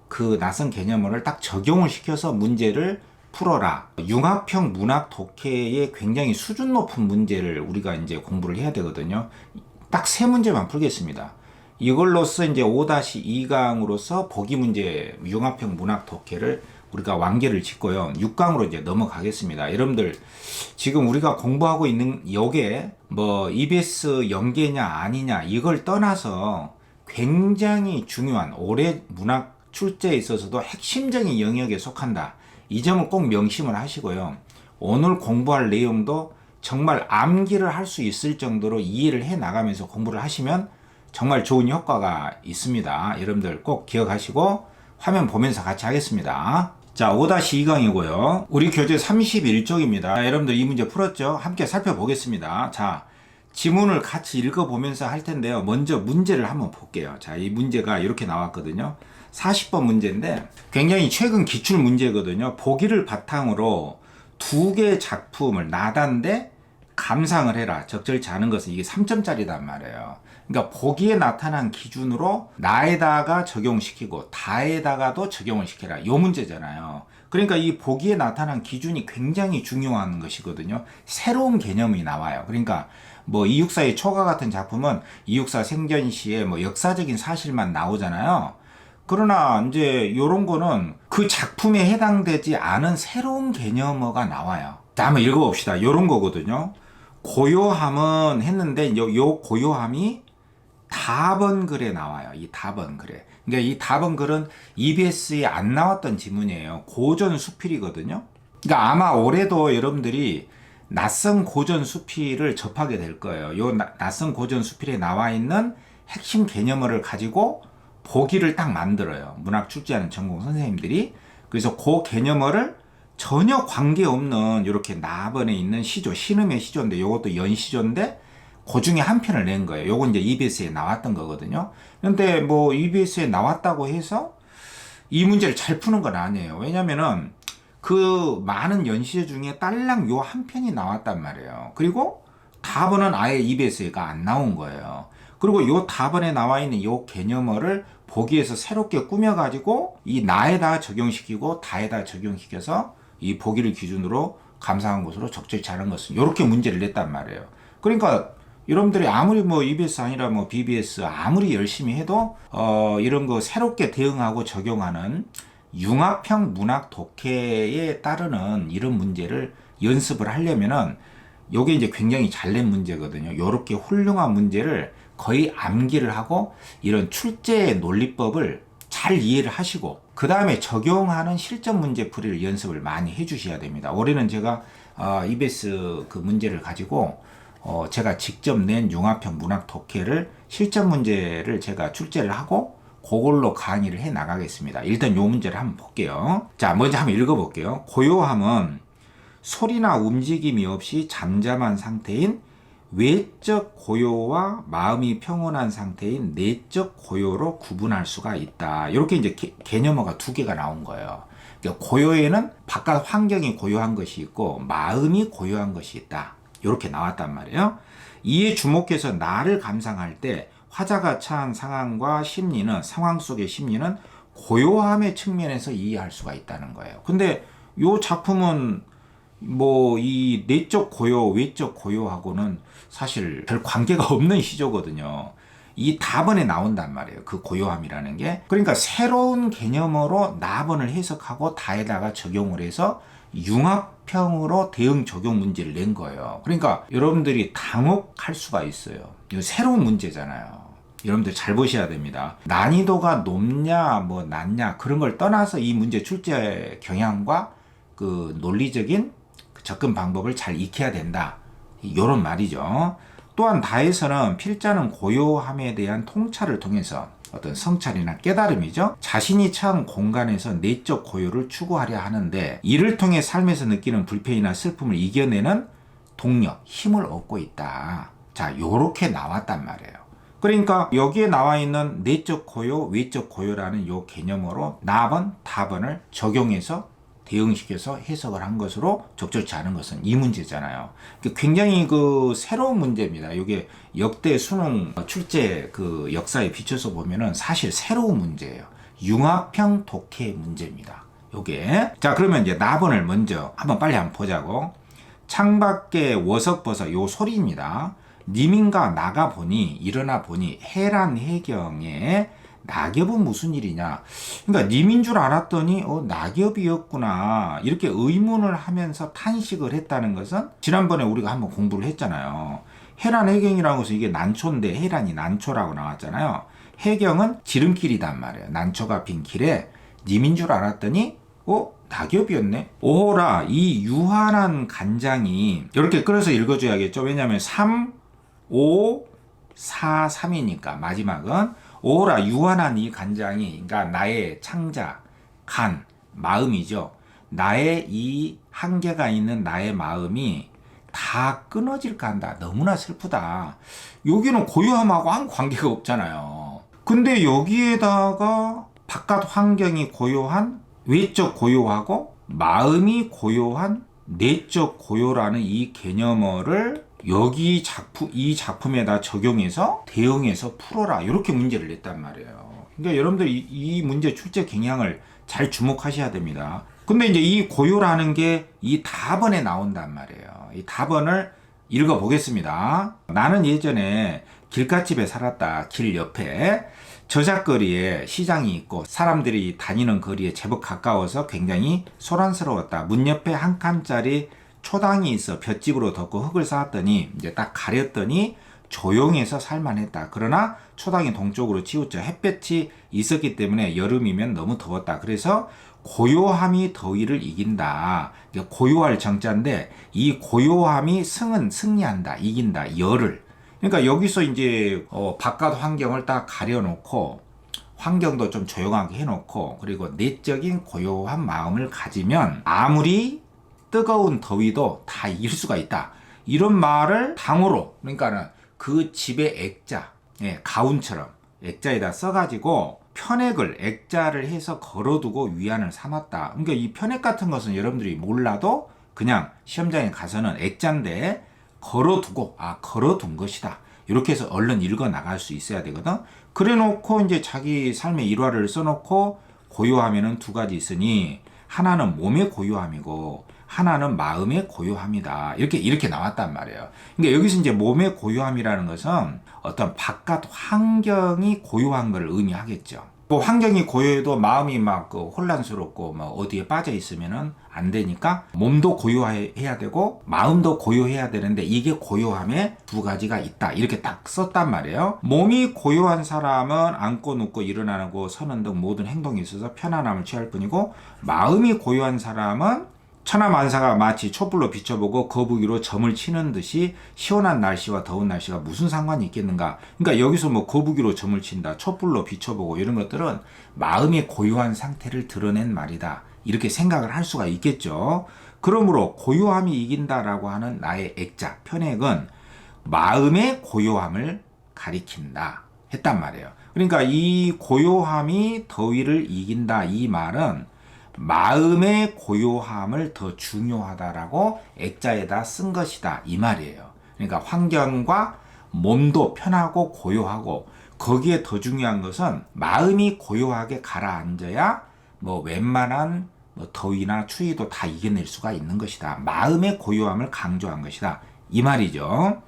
그 낯선 개념어를 딱 적용을 시켜서 문제를 풀어라. 융합형 문학 독해의 굉장히 수준 높은 문제를 우리가 이제 공부를 해야 되거든요. 딱 3문제만 풀겠습니다. 이걸로써 이제 5-2강으로서 보기 문제 융합형 문학 독해를 우리가 완결을 짓고요. 6강으로 이제 넘어가겠습니다. 여러분들 지금 우리가 공부하고 있는 요게 뭐 EBS 연계냐 아니냐 이걸 떠나서 굉장히 중요한 올해 문학 출제에 있어서도 핵심적인 영역에 속한다. 이 점을 꼭 명심을 하시고요. 오늘 공부할 내용도 정말 암기를 할 수 있을 정도로 이해를 해 나가면서 공부를 하시면 정말 좋은 효과가 있습니다. 여러분들 꼭 기억하시고 화면 보면서 같이 하겠습니다. 자, 5-2강이고요. 우리 교재 31쪽입니다. 여러분들 이 문제 풀었죠? 함께 살펴보겠습니다. 자, 지문을 같이 읽어보면서 할 텐데요. 먼저 문제를 한번 볼게요. 자, 이 문제가 이렇게 나왔거든요. 40번 문제인데 굉장히 최근 기출 문제거든요. 보기를 바탕으로 2개의 작품을 나단데 감상을 해라. 적절치 않은 것은 이게 3점짜리단 말이에요. 그러니까 보기에 나타난 기준으로 나에다가 적용시키고 다에다가도 적용을 시켜라. 요 문제잖아요. 그러니까 이 보기에 나타난 기준이 굉장히 중요한 것이거든요. 새로운 개념이 나와요. 그러니까 뭐 이육사의 초가 같은 작품은 이육사 생전 시에 뭐 역사적인 사실만 나오잖아요. 그러나 이제 요런 거는 그 작품에 해당되지 않은 새로운 개념어가 나와요. 자, 한번 읽어봅시다. 요런 거거든요. 고요함은 했는데 요 고요함이 답은글에 나와요. 이 답은글에. 그러니까 이 답은글은 EBS에 안 나왔던 지문이에요. 고전 수필이거든요. 그러니까 아마 올해도 여러분들이 낯선 고전 수필을 접하게 될 거예요. 요 낯선 고전 수필에 나와 있는 핵심 개념어를 가지고 보기를 딱 만들어요. 문학 출제하는 전공 선생님들이. 그래서 그 개념어를 전혀 관계없는 이렇게 나번에 있는 시조, 신음의 시조인데 이것도 연시조인데 그 중에 한 편을 낸 거예요. 요건 이제 EBS에 나왔던 거거든요. 근데 뭐 EBS에 나왔다고 해서 이 문제를 잘 푸는 건 아니에요. 왜냐면은 그 많은 연시조 중에 딸랑 요 한 편이 나왔단 말이에요. 그리고 답은 아예 EBS가 안 나온 거예요. 그리고 요 답안에 나와 있는 요 개념어를 보기에서 새롭게 꾸며가지고 이 나에다 적용시키고 다에다 적용시켜서 이 보기를 기준으로 감상한 것으로 적절치 않은 것은 이렇게 문제를 냈단 말이에요. 그러니까 여러분들이 아무리 뭐 EBS 아니라 뭐 BBS 아무리 열심히 해도 이런 거 새롭게 대응하고 적용하는 융합형 문학 독해에 따르는 이런 문제를 연습을 하려면은 요게 이제 굉장히 잘 낸 문제거든요. 요렇게 훌륭한 문제를 거의 암기를 하고 이런 출제 논리법을 잘 이해를 하시고 그 다음에 적용하는 실전 문제 풀이를 연습을 많이 해 주셔야 됩니다. 올해는 제가 EBS 그 문제를 가지고 제가 직접 낸 융합형 문학 독해를 실전 문제를 제가 출제를 하고 그걸로 강의를 해 나가겠습니다. 일단 요 문제를 한번 볼게요. 자, 먼저 한번 읽어볼게요. 고요함은 소리나 움직임이 없이 잠잠한 상태인 외적 고요와 마음이 평온한 상태인 내적 고요로 구분할 수가 있다. 이렇게 이제 개념어가 두 개가 나온 거예요. 그러니까 고요에는 바깥 환경이 고요한 것이 있고 마음이 고요한 것이 있다. 이렇게 나왔단 말이에요. 이에 주목해서 나를 감상할 때 화자가 처한 상황과 심리는 상황 속의 심리는 고요함의 측면에서 이해할 수가 있다는 거예요. 근데 이 작품은 뭐 이 내적 고요, 외적 고요하고는 사실 별 관계가 없는 시조거든요. 이 답안에 나온단 말이에요. 그 고요함이라는 게. 그러니까 새로운 개념으로 나번을 해석하고 다에다가 적용을 해서 융합형으로 대응 적용 문제를 낸 거예요. 그러니까 여러분들이 당혹할 수가 있어요. 이거 새로운 문제잖아요. 여러분들 잘 보셔야 됩니다. 난이도가 높냐 뭐 낮냐 그런 걸 떠나서 이 문제 출제 경향과 그 논리적인 접근 방법을 잘 익혀야 된다. 이런 말이죠. 또한 다에서는 필자는 고요함에 대한 통찰을 통해서 어떤 성찰이나 깨달음이죠. 자신이 처한 공간에서 내적 고요를 추구하려 하는데 이를 통해 삶에서 느끼는 불편이나 슬픔을 이겨내는 동력, 힘을 얻고 있다. 자, 요렇게 나왔단 말이에요. 그러니까 여기에 나와 있는 내적 고요, 외적 고요라는 요 개념으로 나번, 답번을 적용해서 대응시켜서 해석을 한 것으로 적절치 않은 것은 이 문제잖아요. 굉장히 그 새로운 문제입니다. 이게 역대 수능 출제 그 역사에 비춰서 보면은 사실 새로운 문제예요. 융합형 독해 문제입니다. 요게. 자, 그러면 이제 나번을 먼저 빨리 한번 보자고. 창밖에 워석버석 요 소리입니다. 님인가 나가 보니 일어나 보니 해란 해경에 낙엽은 무슨 일이냐. 그러니까 님인 줄 알았더니 낙엽이었구나. 이렇게 의문을 하면서 탄식을 했다는 것은 지난번에 우리가 한번 공부를 했잖아요. 해란 해경이라는 것은 이게 난초인데 해란이 난초라고 나왔잖아요. 해경은 지름길이단 말이에요. 난초가 빈 길에 님인 줄 알았더니 낙엽이었네. 오호라 이 유한한 간장이 이렇게 끌어서 읽어줘야겠죠. 왜냐하면 3, 5, 4, 3이니까 마지막은 오라 유한한 이 간장이 그러니까 나의 창자, 간, 마음이죠. 나의 이 한계가 있는 나의 마음이 다 끊어질까 한다. 너무나 슬프다. 여기는 고요함하고 아무 관계가 없잖아요. 근데 여기에다가 바깥 환경이 고요한 외적 고요하고 마음이 고요한 내적 고요라는 이 개념어를 여기 이 작품에다 적용해서 대응해서 풀어라. 이렇게 문제를 냈단 말이에요. 그러니까 여러분들 이 문제 출제 경향을 잘 주목하셔야 됩니다. 근데 이제 이 고요라는 게 이 답안에 나온단 말이에요. 이 답안을 읽어보겠습니다. 나는 예전에 길갓집에 살았다. 길 옆에 저작거리에 시장이 있고 사람들이 다니는 거리에 제법 가까워서 굉장히 소란스러웠다. 문 옆에 한 칸짜리 초당이 있어 볏집으로 덮고 흙을 쌓았더니 이제 딱 가렸더니 조용해서 살만했다. 그러나 초당이 동쪽으로 치우쳐 햇볕이 있었기 때문에 여름이면 너무 더웠다. 그래서 고요함이 더위를 이긴다. 고요할 정자인데 이 고요함이 승은 승리한다. 이긴다. 열을. 그러니까 여기서 이제 바깥 환경을 딱 가려놓고 환경도 좀 조용하게 해놓고 그리고 내적인 고요한 마음을 가지면 아무리 뜨거운 더위도 다 이길 수가 있다. 이런 말을 당으로 그러니까는 그 집의 액자, 가운처럼 액자에다 써가지고 편액을 액자를 해서 걸어두고 위안을 삼았다. 그러니까 이 편액 같은 것은 여러분들이 몰라도 그냥 시험장에 가서는 액자인데 걸어두고 걸어둔 것이다. 이렇게 해서 얼른 읽어 나갈 수 있어야 되거든. 그래 놓고 이제 자기 삶의 일화를 써놓고 고요하면은 두 가지 있으니 하나는 몸의 고요함이고 하나는 마음의 고요함이다. 이렇게 나왔단 말이에요. 그러니까 여기서 이제 몸의 고요함이라는 것은 어떤 바깥 환경이 고요한 걸 의미하겠죠. 뭐 환경이 고요해도 마음이 막 혼란스럽고 뭐 어디에 빠져 있으면은 안 되니까 몸도 고요해야 되고 마음도 고요해야 되는데 이게 고요함에 두 가지가 있다. 이렇게 딱 썼단 말이에요. 몸이 고요한 사람은 앉고 눕고 일어나고 서는 등 모든 행동에 있어서 편안함을 취할 뿐이고 마음이 고요한 사람은 천하만사가 마치 촛불로 비춰보고 거북이로 점을 치는 듯이 시원한 날씨와 더운 날씨가 무슨 상관이 있겠는가. 그러니까 여기서 뭐 거북이로 점을 친다, 촛불로 비춰보고 이런 것들은 마음의 고요한 상태를 드러낸 말이다. 이렇게 생각을 할 수가 있겠죠. 그러므로 고요함이 이긴다라고 하는 나의 액자, 편액은 마음의 고요함을 가리킨다 했단 말이에요. 그러니까 이 고요함이 더위를 이긴다 이 말은 마음의 고요함을 더 중요하다라고 액자에다 쓴 것이다 이 말이에요. 그러니까 환경과 몸도 편하고 고요하고 거기에 더 중요한 것은 마음이 고요하게 가라앉아야 뭐 웬만한 더위나 추위도 다 이겨낼 수가 있는 것이다. 마음의 고요함을 강조한 것이다 이 말이죠.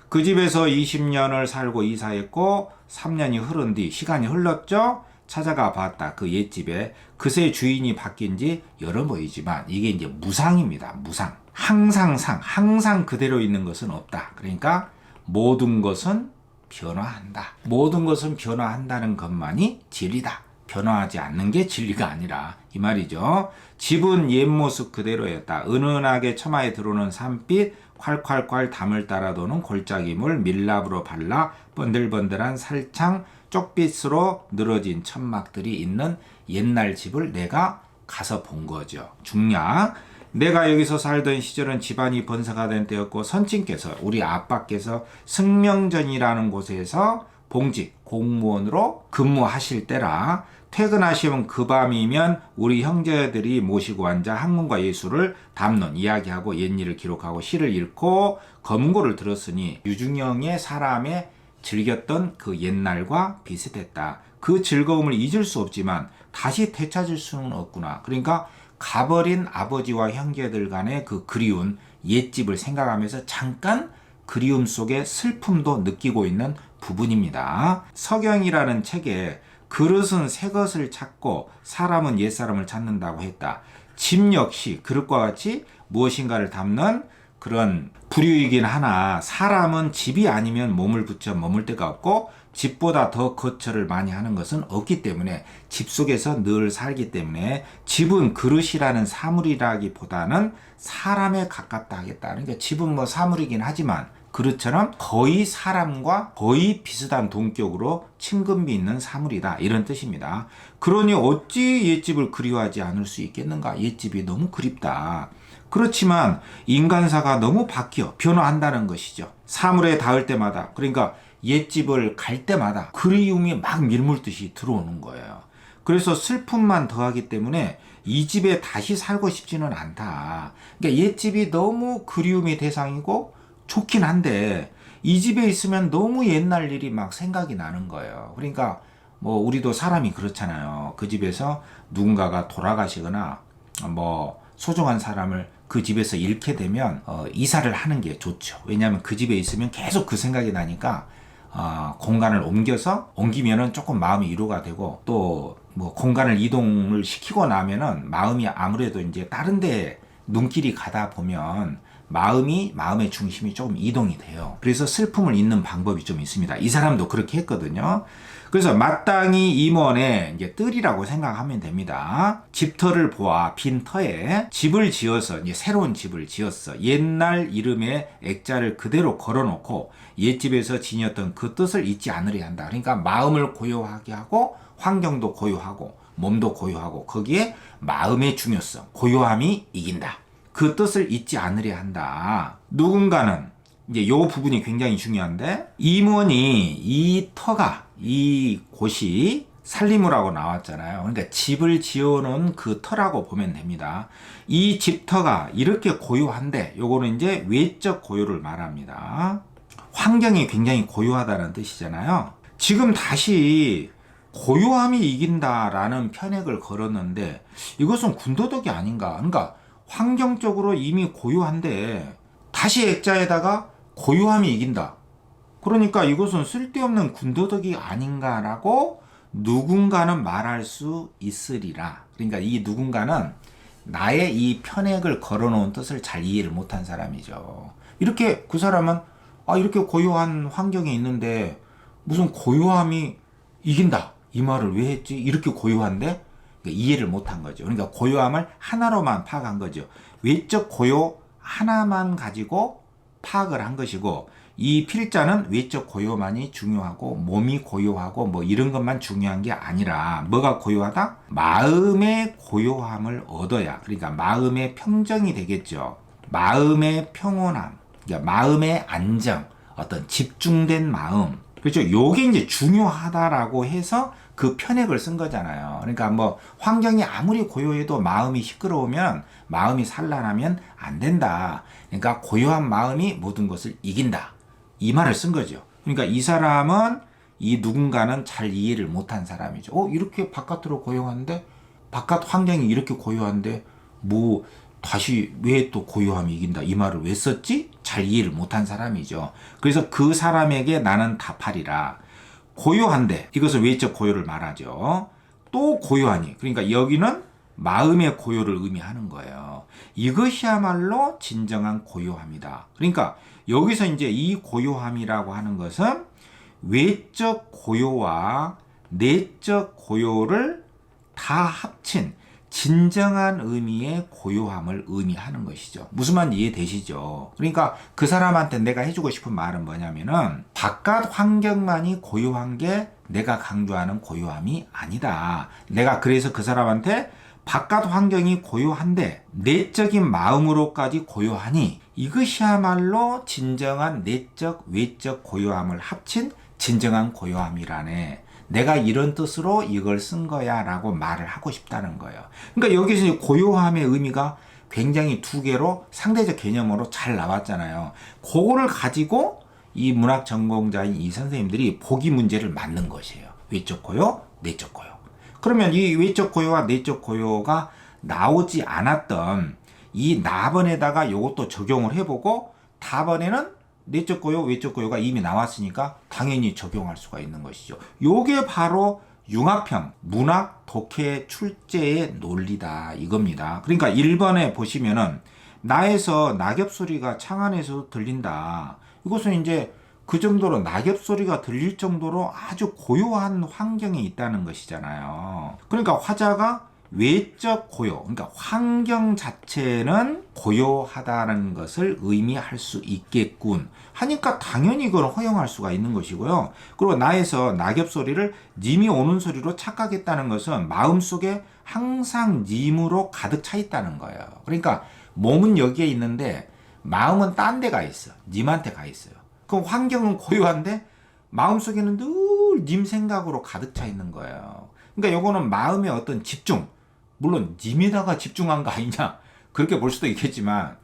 그 집에서 20년을 살고 이사했고 3년이 흐른 뒤 시간이 흘렀죠. 찾아가 봤다. 그 옛집에 그새 주인이 바뀐 지 여러 번이지만 이게 이제 무상입니다. 무상. 항상 그대로 있는 것은 없다. 그러니까 모든 것은 변화한다. 모든 것은 변화한다는 것만이 진리다. 변화하지 않는 게 진리가 아니라 이 말이죠. 집은 옛 모습 그대로였다. 은은하게 처마에 들어오는 산빛, 콸콸콸 담을 따라 도는 골짜기물, 밀랍으로 발라 번들번들한 살창, 쪽빛으로 늘어진 천막들이 있는 옛날 집을 내가 가서 본 거죠. 중략. 내가 여기서 살던 시절은 집안이 번성가 된 때였고 선친께서 우리 아빠께서 승명전이라는 곳에서 봉직 공무원으로 근무하실 때라. 퇴근하시면 그 밤이면 우리 형제들이 모시고 앉아 학문과 예술을 담론 이야기하고 옛일을 기록하고 시를 읽고 검고를 들었으니 유중영의 사람의 즐겼던 그 옛날과 비슷했다. 그 즐거움을 잊을 수 없지만 다시 되찾을 수는 없구나. 그러니까 가버린 아버지와 형제들 간의 그 그리운 옛집을 생각하면서 잠깐 그리움 속에 슬픔도 느끼고 있는 부분입니다. 서경이라는 책에 그릇은 새 것을 찾고 사람은 옛사람을 찾는다고 했다. 집 역시 그릇과 같이 무엇인가를 담는 그런 부류이긴 하나 사람은 집이 아니면 몸을 붙여 머물 데가 없고 집보다 더 거처를 많이 하는 것은 없기 때문에 집 속에서 늘 살기 때문에 집은 그릇이라는 사물이라기보다는 사람에 가깝다 하겠다. 그러니까 집은 뭐 사물이긴 하지만 그릇처럼 거의 사람과 거의 비슷한 동격으로 친근미 있는 사물이다. 이런 뜻입니다. 그러니 어찌 옛집을 그리워하지 않을 수 있겠는가? 옛집이 너무 그립다. 그렇지만 인간사가 너무 바뀌어 변화한다는 것이죠. 사물에 닿을 때마다 그러니까 옛집을 갈 때마다 그리움이 막 밀물듯이 들어오는 거예요. 그래서 슬픔만 더하기 때문에 이 집에 다시 살고 싶지는 않다. 그러니까 옛집이 너무 그리움의 대상이고 좋긴 한데 이 집에 있으면 너무 옛날 일이 막 생각이 나는 거예요. 그러니까 뭐 우리도 사람이 그렇잖아요. 그 집에서 누군가가 돌아가시거나 뭐 소중한 사람을 그 집에서 잃게 되면 이사를 하는 게 좋죠. 왜냐하면 그 집에 있으면 계속 그 생각이 나니까 공간을 옮기면은 조금 마음이 위로가 되고, 또 뭐 공간을 이동을 시키고 나면은 마음이 아무래도 이제 다른 데 눈길이 가다 보면 마음의 중심이 조금 이동이 돼요. 그래서 슬픔을 잊는 방법이 좀 있습니다. 이 사람도 그렇게 했거든요. 그래서 마땅히 임원의 이제 뜰이라고 생각하면 됩니다. 집터를 보아 빈 터에 집을 지어서 이제 새로운 집을 지었어. 옛날 이름의 액자를 그대로 걸어놓고 옛집에서 지녔던 그 뜻을 잊지 않으려 한다. 그러니까 마음을 고요하게 하고 환경도 고요하고 몸도 고요하고 거기에 마음의 중요성, 고요함이 이긴다. 그 뜻을 잊지 않으려 한다. 누군가는 이제 요 부분이 굉장히 중요한데, 임원이 이 곳이 살림으라고 나왔잖아요. 그러니까 집을 지어놓은 그 터라고 보면 됩니다. 이 집터가 이렇게 고요한데, 요거는 이제 외적 고요를 말합니다. 환경이 굉장히 고요하다는 뜻이잖아요. 지금 다시 고요함이 이긴다라는 편액을 걸었는데, 이것은 군더더기 아닌가. 그러니까 환경적으로 이미 고요한데 다시 액자에다가 고요함이 이긴다. 그러니까 이것은 쓸데없는 군더더기 아닌가라고 누군가는 말할 수 있으리라. 그러니까 이 누군가는 나의 이 편액을 걸어놓은 뜻을 잘 이해를 못한 사람이죠. 이렇게 그 사람은 이렇게 고요한 환경에 있는데 무슨 고요함이 이긴다. 이 말을 왜 했지? 이렇게 고요한데? 이해를 못한 거죠. 그러니까 고요함을 하나로만 파악한 거죠. 외적 고요 하나만 가지고 파악을 한 것이고, 이 필자는 외적 고요만이 중요하고 몸이 고요하고 뭐 이런 것만 중요한 게 아니라, 뭐가 고요하다? 마음의 고요함을 얻어야, 그러니까 마음의 평정이 되겠죠. 마음의 평온함, 그러니까 마음의 안정, 어떤 집중된 마음, 그렇죠. 요게 이제 중요하다라고 해서 그 편액을 쓴 거잖아요. 그러니까 뭐 환경이 아무리 고요해도 마음이 시끄러우면, 마음이 산란하면 안 된다. 그러니까 고요한 마음이 모든 것을 이긴다. 이 말을 쓴 거죠. 그러니까 이 사람은, 이 누군가는 잘 이해를 못한 사람이죠. 이렇게 바깥으로 고요한데, 바깥 환경이 이렇게 고요한데 뭐 다시 왜 또 고요함이 이긴다 이 말을 왜 썼지? 잘 이해를 못한 사람이죠. 그래서 그 사람에게 나는 답하리라. 고요한데, 이것은 외적 고요를 말하죠. 또 고요하니, 그러니까 여기는 마음의 고요를 의미하는 거예요. 이것이야말로 진정한 고요함이다. 그러니까 여기서 이제 이 고요함이라고 하는 것은 외적 고요와 내적 고요를 다 합친 진정한 의미의 고요함을 의미하는 것이죠. 무슨 말인지 이해되시죠? 그러니까 그 사람한테 내가 해주고 싶은 말은 뭐냐면은, 바깥 환경만이 고요한 게 내가 강조하는 고요함이 아니다. 내가 그래서 그 사람한테 바깥 환경이 고요한데 내적인 마음으로까지 고요하니 이것이야말로 진정한 내적 외적 고요함을 합친 진정한 고요함이라네. 내가 이런 뜻으로 이걸 쓴 거야 라고 말을 하고 싶다는 거예요. 그러니까 여기서 고요함의 의미가 굉장히 두 개로 상대적 개념으로 잘 나왔잖아요. 그거를 가지고 이 문학 전공자인 이 선생님들이 보기 문제를 만든 것이에요. 외적 고요, 내적 고요. 그러면 이 외적 고요와 내적 고요가 나오지 않았던 이 나번에다가 이것도 적용을 해보고, 다번에는 내적 고요, 외적 고요가 이미 나왔으니까 당연히 적용할 수가 있는 것이죠. 요게 바로 융합형, 문학 독해 출제의 논리다 이겁니다. 그러니까 1번에 보시면은 나에서 낙엽 소리가 창 안에서 들린다. 이것은 이제 그 정도로 낙엽 소리가 들릴 정도로 아주 고요한 환경에 있다는 것이잖아요. 그러니까 화자가 외적 고요, 그러니까 환경 자체는 고요하다는 것을 의미할 수 있겠군 하니까 당연히 그걸 허용할 수가 있는 것이고요. 그리고 나에서 낙엽 소리를 님이 오는 소리로 착각했다는 것은 마음속에 항상 님으로 가득 차 있다는 거예요. 그러니까 몸은 여기에 있는데 마음은 딴 데 가 있어. 님한테 가 있어요. 그럼 환경은 고요한데 마음속에는 늘 님 생각으로 가득 차 있는 거예요. 그러니까 요거는 마음의 어떤 집중, 물론 님에다가 집중한 거 아니냐 그렇게 볼 수도 있겠지만,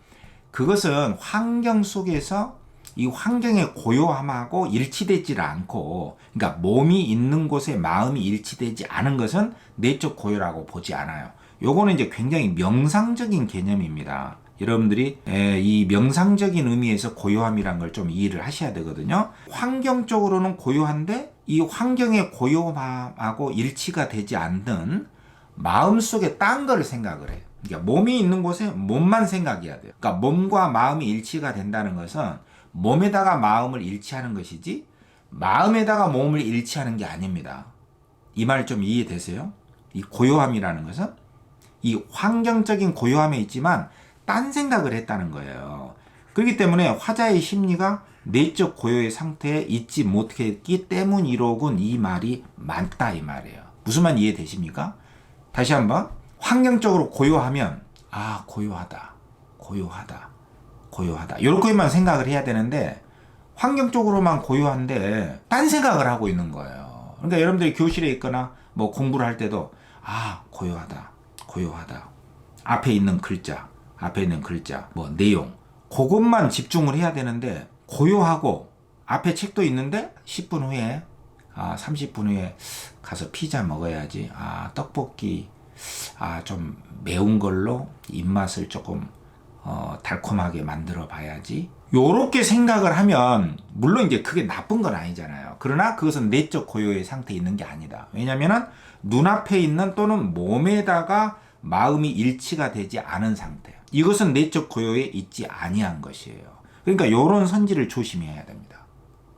그것은 환경 속에서 이 환경의 고요함하고 일치되지 않고, 그러니까 몸이 있는 곳에 마음이 일치되지 않은 것은 내적 고요라고 보지 않아요. 요거는 이제 굉장히 명상적인 개념입니다. 여러분들이 이 명상적인 의미에서 고요함이란 걸 좀 이해를 하셔야 되거든요. 환경적으로는 고요한데 이 환경의 고요함하고 일치가 되지 않는 마음속에 딴 거를 생각을 해요. 그러니까 몸이 있는 곳에 몸만 생각해야 돼요. 그러니까 몸과 마음이 일치가 된다는 것은 몸에다가 마음을 일치하는 것이지 마음에다가 몸을 일치하는 게 아닙니다. 이 말 좀 이해되세요? 이 고요함이라는 것은 이 환경적인 고요함에 있지만 딴 생각을 했다는 거예요. 그렇기 때문에 화자의 심리가 내적 고요의 상태에 있지 못했기 때문이로군 이 말이 맞다 이 말이에요. 무슨 말 이해되십니까? 다시 한번 환경적으로 고요하면 아 고요하다 고요하다 고요하다 이렇게만 생각을 해야 되는데 환경적으로만 고요한데 딴 생각을 하고 있는 거예요. 그러니까 여러분들이 교실에 있거나 뭐 공부를 할 때도 아 고요하다 고요하다 앞에 있는 글자 뭐 내용 그것만 집중을 해야 되는데 고요하고 앞에 책도 있는데 10분 후에 30분 후에 가서 피자 먹어야지 떡볶이 좀 매운 걸로 입맛을 조금 달콤하게 만들어 봐야지 요렇게 생각을 하면 물론 이제 그게 나쁜 건 아니잖아요. 그러나 그것은 내적 고요의 상태에 있는 게 아니다. 왜냐면은 눈앞에 있는 또는 몸에다가 마음이 일치가 되지 않은 상태. 이것은 내적 고요에 있지 아니한 것이에요. 그러니까 요런 선지를 조심해야 됩니다.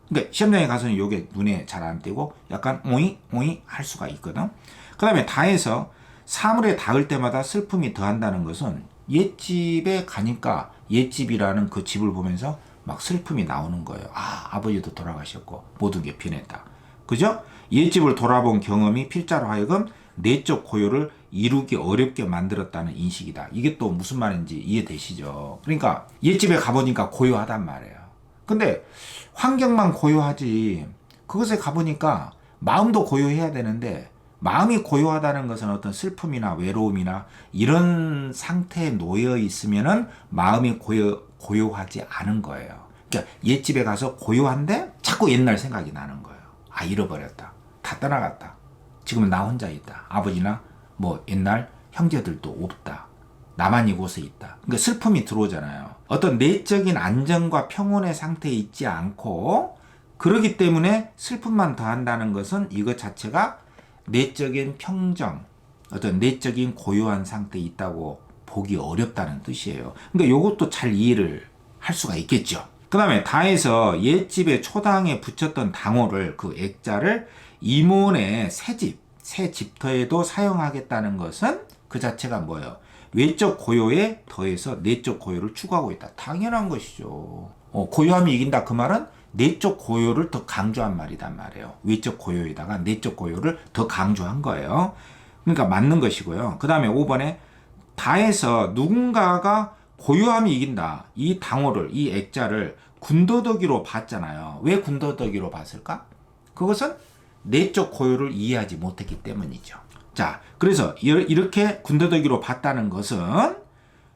그러니까 시험장에 가서는 요게 눈에 잘 안 띄고 약간 오이 할 수가 있거든. 그 다음에 다해서 사물에 닿을 때마다 슬픔이 더한다는 것은 옛집에 가니까 옛집이라는 그 집을 보면서 막 슬픔이 나오는 거예요. 아버지도 돌아가셨고 모든 게 변했다. 그죠? 옛집을 돌아본 경험이 필자로 하여금 내적 고요를 이루기 어렵게 만들었다는 인식이다. 이게 또 무슨 말인지 이해되시죠? 그러니까 옛집에 가보니까 고요하단 말이에요. 근데 환경만 고요하지 그것에 가보니까 마음도 고요해야 되는데 마음이 고요하다는 것은 어떤 슬픔이나 외로움이나 이런 상태에 놓여 있으면은 마음이 고요하지 않은 거예요. 그러니까 옛집에 가서 고요한데 자꾸 옛날 생각이 나는 거예요. 잃어버렸다. 다 떠나갔다. 지금은 나 혼자 있다. 아버지나 뭐 옛날 형제들도 없다. 나만 이곳에 있다. 그러니까 슬픔이 들어오잖아요. 어떤 내적인 안정과 평온의 상태에 있지 않고 그러기 때문에 슬픔만 더한다는 것은 이것 자체가 내적인 평정, 어떤 내적인 고요한 상태에 있다고 보기 어렵다는 뜻이에요. 그러니까 이것도 잘 이해를 할 수가 있겠죠. 그 다음에 다해서 옛집에 초당에 붙였던 당호를 그 액자를 이문의 새 집터에도 사용하겠다는 것은 그 자체가 뭐예요? 외적 고요에 더해서 내적 고요를 추구하고 있다. 당연한 것이죠. 고요함이 이긴다 그 말은 내적 고요를 더 강조한 말이단 말이에요. 외적 고요에다가 내적 고요를 더 강조한 거예요. 그러니까 맞는 것이고요. 그 다음에 5번에 다해서 누군가가 고요함이 이긴다. 이 당호를, 이 액자를 군더더기로 봤잖아요. 왜 군더더기로 봤을까? 그것은 내적 고요를 이해하지 못했기 때문이죠. 자, 그래서 이렇게 군더더기로 봤다는 것은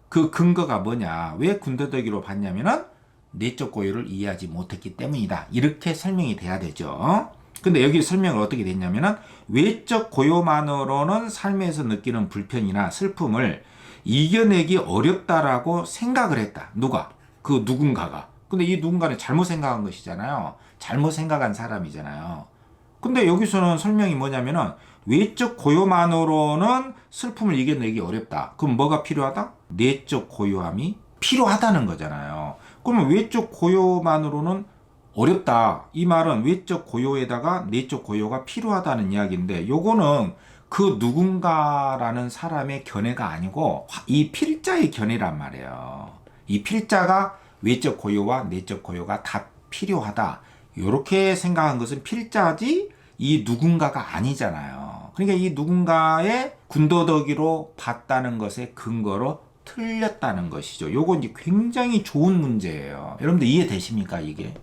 그 근거가 뭐냐? 왜 군더더기로 봤냐면은 내적 고요를 이해하지 못했기 때문이다. 이렇게 설명이 돼야 되죠. 근데 여기 설명을 어떻게 됐냐면은 외적 고요만으로는 삶에서 느끼는 불편이나 슬픔을 이겨내기 어렵다라고 생각을 했다. 누가? 그 누군가가. 근데 이 누군가는 잘못 생각한 것이잖아요. 잘못 생각한 사람이잖아요. 근데 여기서는 설명이 뭐냐면은 외적 고요만으로는 슬픔을 이겨내기 어렵다. 그럼 뭐가 필요하다? 내적 고요함이 필요하다는 거잖아요. 그러면 외적 고요만으로는 어렵다. 이 말은 외적 고요에다가 내적 고요가 필요하다는 이야기인데 요거는 그 누군가라는 사람의 견해가 아니고 이 필자의 견해란 말이에요. 이 필자가 외적 고요와 내적 고요가 다 필요하다. 이렇게 생각한 것은 필자지 이 누군가가 아니잖아요. 그러니까 이 누군가의 군더더기로 봤다는 것의 근거로 틀렸다는 것이죠. 요거 이제 굉장히 좋은 문제예요. 여러분들 이해되십니까, 이게?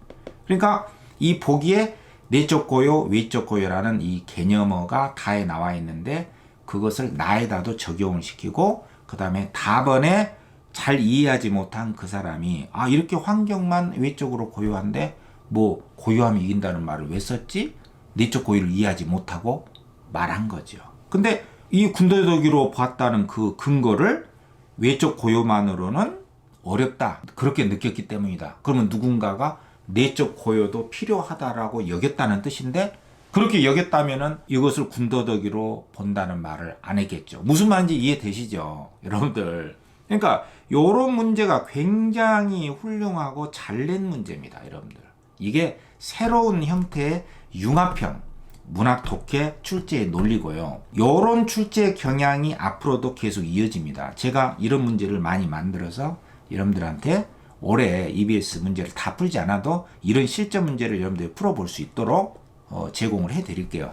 그러니까 이 보기에 내적 고요, 외적 고요라는 이 개념어가 다에 나와 있는데 그것을 나에다도 적용을 시키고 그 다음에 답안에 잘 이해하지 못한 그 사람이 이렇게 환경만 외적으로 고요한데 뭐 고요함이 이긴다는 말을 왜 썼지? 내적 고요를 이해하지 못하고 말한 거죠. 근데 이 군더더기로 봤다는 그 근거를 외적 고요만으로는 어렵다. 그렇게 느꼈기 때문이다. 그러면 누군가가 내적 고요도 필요하다라고 여겼다는 뜻인데, 그렇게 여겼다면은 이것을 군더더기로 본다는 말을 안 했겠죠. 무슨 말인지 이해되시죠? 여러분들. 그러니까 요런 문제가 굉장히 훌륭하고 잘 낸 문제입니다. 여러분들. 이게 새로운 형태의 융합형 문학 독해 출제의 논리고요. 요런 출제 경향이 앞으로도 계속 이어집니다. 제가 이런 문제를 많이 만들어서 여러분들한테 올해 EBS 문제를 다 풀지 않아도 이런 실전 문제를 여러분들이 풀어볼 수 있도록 제공을 해드릴게요.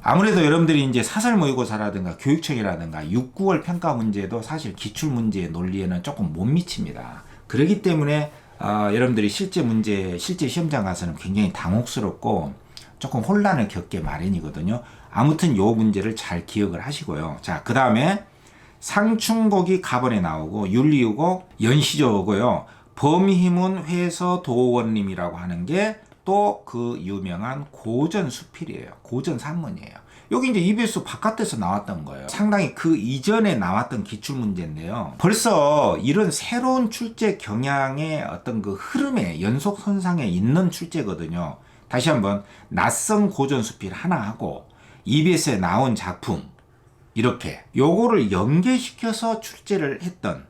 아무래도 여러분들이 이제 사설 모의고사라든가 교육청이라든가 6, 9월 평가 문제도 사실 기출 문제의 논리에는 조금 못 미칩니다. 그렇기 때문에 여러분들이 실제 문제, 실제 시험장 가서는 굉장히 당혹스럽고 조금 혼란을 겪게 마련이거든요. 아무튼 요 문제를 잘 기억을 하시고요. 자, 그 다음에 상충곡이 가번에 나오고 윤리우곡 연시조고요. 범희문 회서도원님이라고 하는 게 또 그 유명한 고전 수필이에요. 고전 산문이에요. 여기 이제 EBS 바깥에서 나왔던 거예요. 상당히 그 이전에 나왔던 기출 문제인데요. 벌써 이런 새로운 출제 경향의 어떤 그 흐름의 연속선상에 있는 출제거든요. 다시 한번 낯선 고전 수필 하나 하고 EBS에 나온 작품 이렇게 요거를 연계시켜서 출제를 했던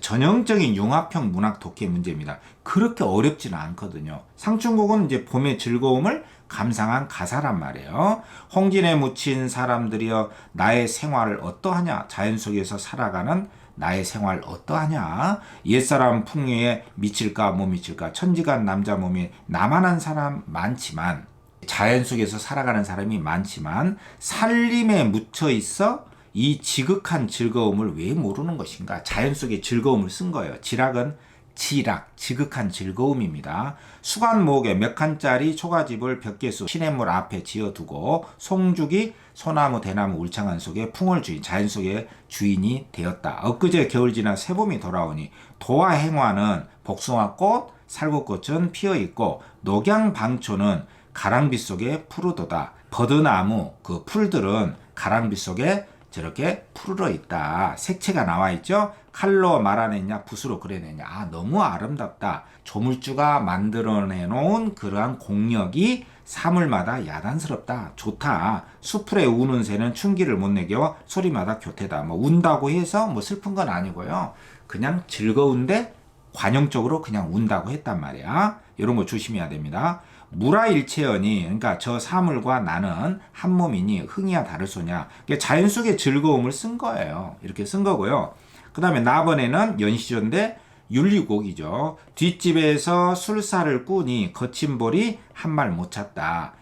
전형적인 융합형 문학 독해 문제입니다. 그렇게 어렵지는 않거든요. 상충곡은 이제 봄의 즐거움을 감상한 가사란 말이에요. 홍진에 묻힌 사람들이여 나의 생활을 어떠하냐? 자연 속에서 살아가는 나의 생활 어떠하냐? 옛사람 풍류에 미칠까 못 미칠까? 천지간 남자 몸이 나만한 사람 많지만 자연 속에서 살아가는 사람이 많지만 살림에 묻혀 있어 이 지극한 즐거움을 왜 모르는 것인가? 자연 속의 즐거움을 쓴 거예요. 지락은 지락, 지극한 즐거움입니다. 수간목에 몇 칸짜리 초가집을 벽계수 시냇물 앞에 지어두고 송죽이 소나무 대나무 울창한 속에 풍을 주인 자연 속의 주인이 되었다. 엊그제 겨울 지나 새봄이 돌아오니 도화 행화는 복숭아꽃, 살구꽃은 피어있고 녹양방초는 가랑비 속에 푸르도다. 버드나무 그 풀들은 가랑비 속에 저렇게 푸르러 있다. 색채가 나와 있죠. 칼로 말아냈냐 붓으로 그려냈냐. 너무 아름답다. 조물주가 만들어내놓은 그러한 공력이 사물마다 야단스럽다. 좋다. 수풀에 우는 새는 춘기를 못 내겨 소리마다 교태다. 뭐 운다고 해서 뭐 슬픈 건 아니고요. 그냥 즐거운데 관용적으로 그냥 운다고 했단 말이야. 이런 거 조심해야 됩니다. 무라일체언이 그러니까 저 사물과 나는 한 몸이니 흥이야 다를소냐. 자연 속의 즐거움을 쓴 거예요. 이렇게 쓴 거고요. 그 다음에 나번에는 연시조인데 윤리곡이죠. 뒷집에서 술사를 꾸니 거친 볼이 한 말 못 찼다.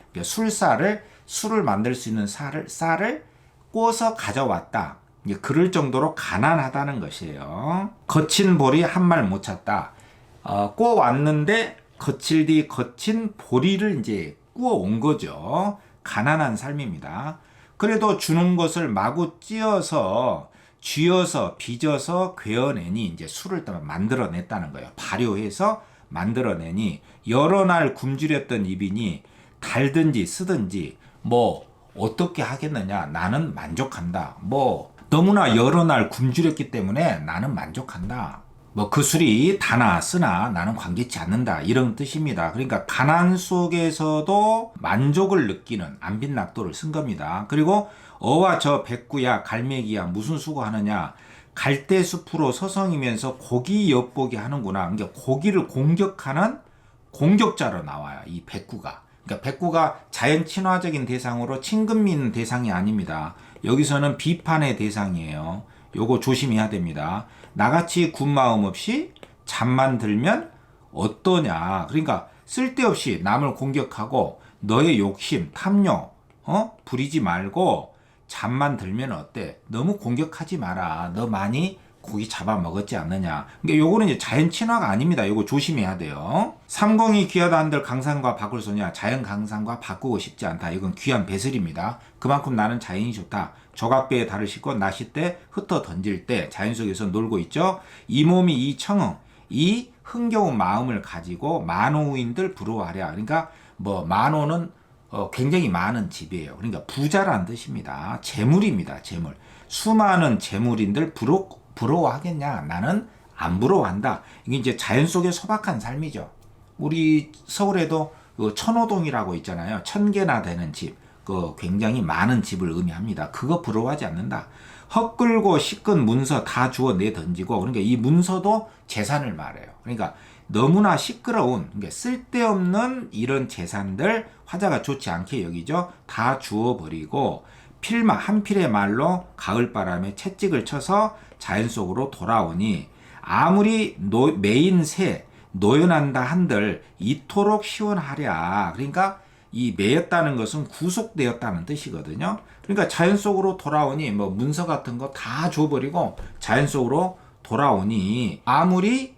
술을 만들 수 있는 쌀을 꼬서 가져왔다. 그럴 정도로 가난하다는 것이에요. 거친 볼이 한 말 못 찼다. 꼬 왔는데 거칠디 거친 보리를 이제 구워 온 거죠. 가난한 삶입니다. 그래도 주는 것을 마구 쥐어서 빚어서 괴어내니 이제 술을 만들어냈다는 거예요. 발효해서 만들어내니 여러 날 굶주렸던 입이니 달든지 쓰든지 뭐 어떻게 하겠느냐. 나는 만족한다. 뭐 너무나 여러 날 굶주렸기 때문에 나는 만족한다. 뭐 그 술이 다나 쓰나 나는 관계치 않는다. 이런 뜻입니다. 그러니까 가난 속에서도 만족을 느끼는 안빈낙도를 쓴 겁니다. 그리고 어와 저 백구야 갈매기야 무슨 수고하느냐. 갈대숲으로 서성이면서 고기 엿보기 하는구나. 그러니까 고기를 공격하는 공격자로 나와요. 이 백구가. 그러니까 백구가 자연 친화적인 대상으로 친근민 대상이 아닙니다. 여기서는 비판의 대상이에요. 요거 조심해야 됩니다. 나같이 군 마음 없이 잠만 들면 어떠냐. 그러니까 쓸데없이 남을 공격하고 너의 욕심, 탐욕 부리지 말고 잠만 들면 어때? 너무 공격하지 마라. 너 많이 고기 잡아먹었지 않느냐. 그러니까 요거는 이제 자연 친화가 아닙니다. 요거 조심해야 돼요. 삼공이 귀하다 한들 강산과 바꿀 소냐. 자연 강산과 바꾸고 싶지 않다. 이건 귀한 배설입니다. 그만큼 나는 자연이 좋다. 조각배에 달을 싣고 낚시 때 흩어 던질 때 자연 속에서 놀고 있죠. 이 몸이 이 청흥 이 흥겨운 마음을 가지고 만호인들 부러워하랴. 그러니까 뭐 만호는 굉장히 많은 집이에요. 그러니까 부자란 뜻입니다. 재물입니다. 재물. 수많은 재물인들 부러워하겠냐? 나는 안 부러워한다. 이게 이제 자연 속의 소박한 삶이죠. 우리 서울에도 그 천호동이라고 있잖아요. 1000개나 되는 집. 그 굉장히 많은 집을 의미합니다. 그거 부러워하지 않는다. 헛글고 시끈 문서 다 주워 내 던지고, 그러니까 이 문서도 재산을 말해요. 그러니까 너무나 시끄러운, 그러니까 쓸데없는 이런 재산들 화자가 좋지 않게 여기죠. 다 주워버리고 필마 한 필의 말로 가을바람에 채찍을 쳐서 자연 속으로 돌아오니 아무리 매인 새 노연한다 한들 이토록 시원하랴. 그러니까 이 매였다는 것은 구속되었다는 뜻이거든요. 그러니까 자연 속으로 돌아오니 뭐 문서 같은 거 다 줘버리고 자연 속으로 돌아오니 아무리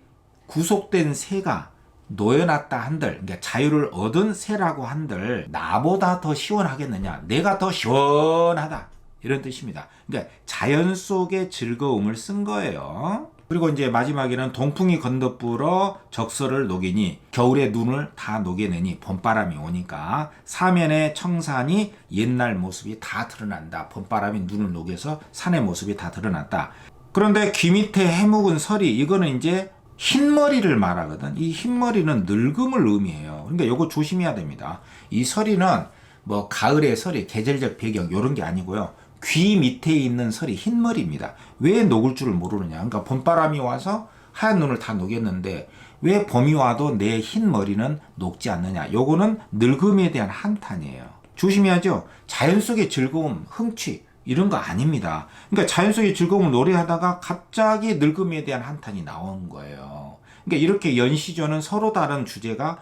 구속된 새가 놓여놨다 한들, 그러니까 자유를 얻은 새라고 한들 나보다 더 시원하겠느냐, 내가 더 시원하다, 이런 뜻입니다. 그러니까 자연 속의 즐거움을 쓴 거예요. 그리고 이제 마지막에는 동풍이 건너불어 적서를 녹이니 겨울에 눈을 다 녹여내니 봄바람이 오니까 사면의 청산이 옛날 모습이 다 드러난다. 봄바람이 눈을 녹여서 산의 모습이 다 드러났다. 그런데 귀 밑에 해묵은 설이, 이거는 이제 흰머리를 말하거든. 이 흰머리는 늙음을 의미해요. 그러니까 요거 조심해야 됩니다. 이 설이는 뭐 가을의 설이 계절적 배경 요런 게 아니고요. 귀 밑에 있는 설이 흰머리입니다. 왜 녹을 줄을 모르느냐. 그러니까 봄바람이 와서 하얀 눈을 다 녹였는데 왜 봄이 와도 내 흰머리는 녹지 않느냐. 요거는 늙음에 대한 한탄이에요. 조심해야죠. 자연 속의 즐거움, 흥취 이런 거 아닙니다. 그러니까 자연 속의 즐거움을 노래하다가 갑자기 늙음에 대한 한탄이 나온 거예요. 그러니까 이렇게 연시조는 서로 다른 주제가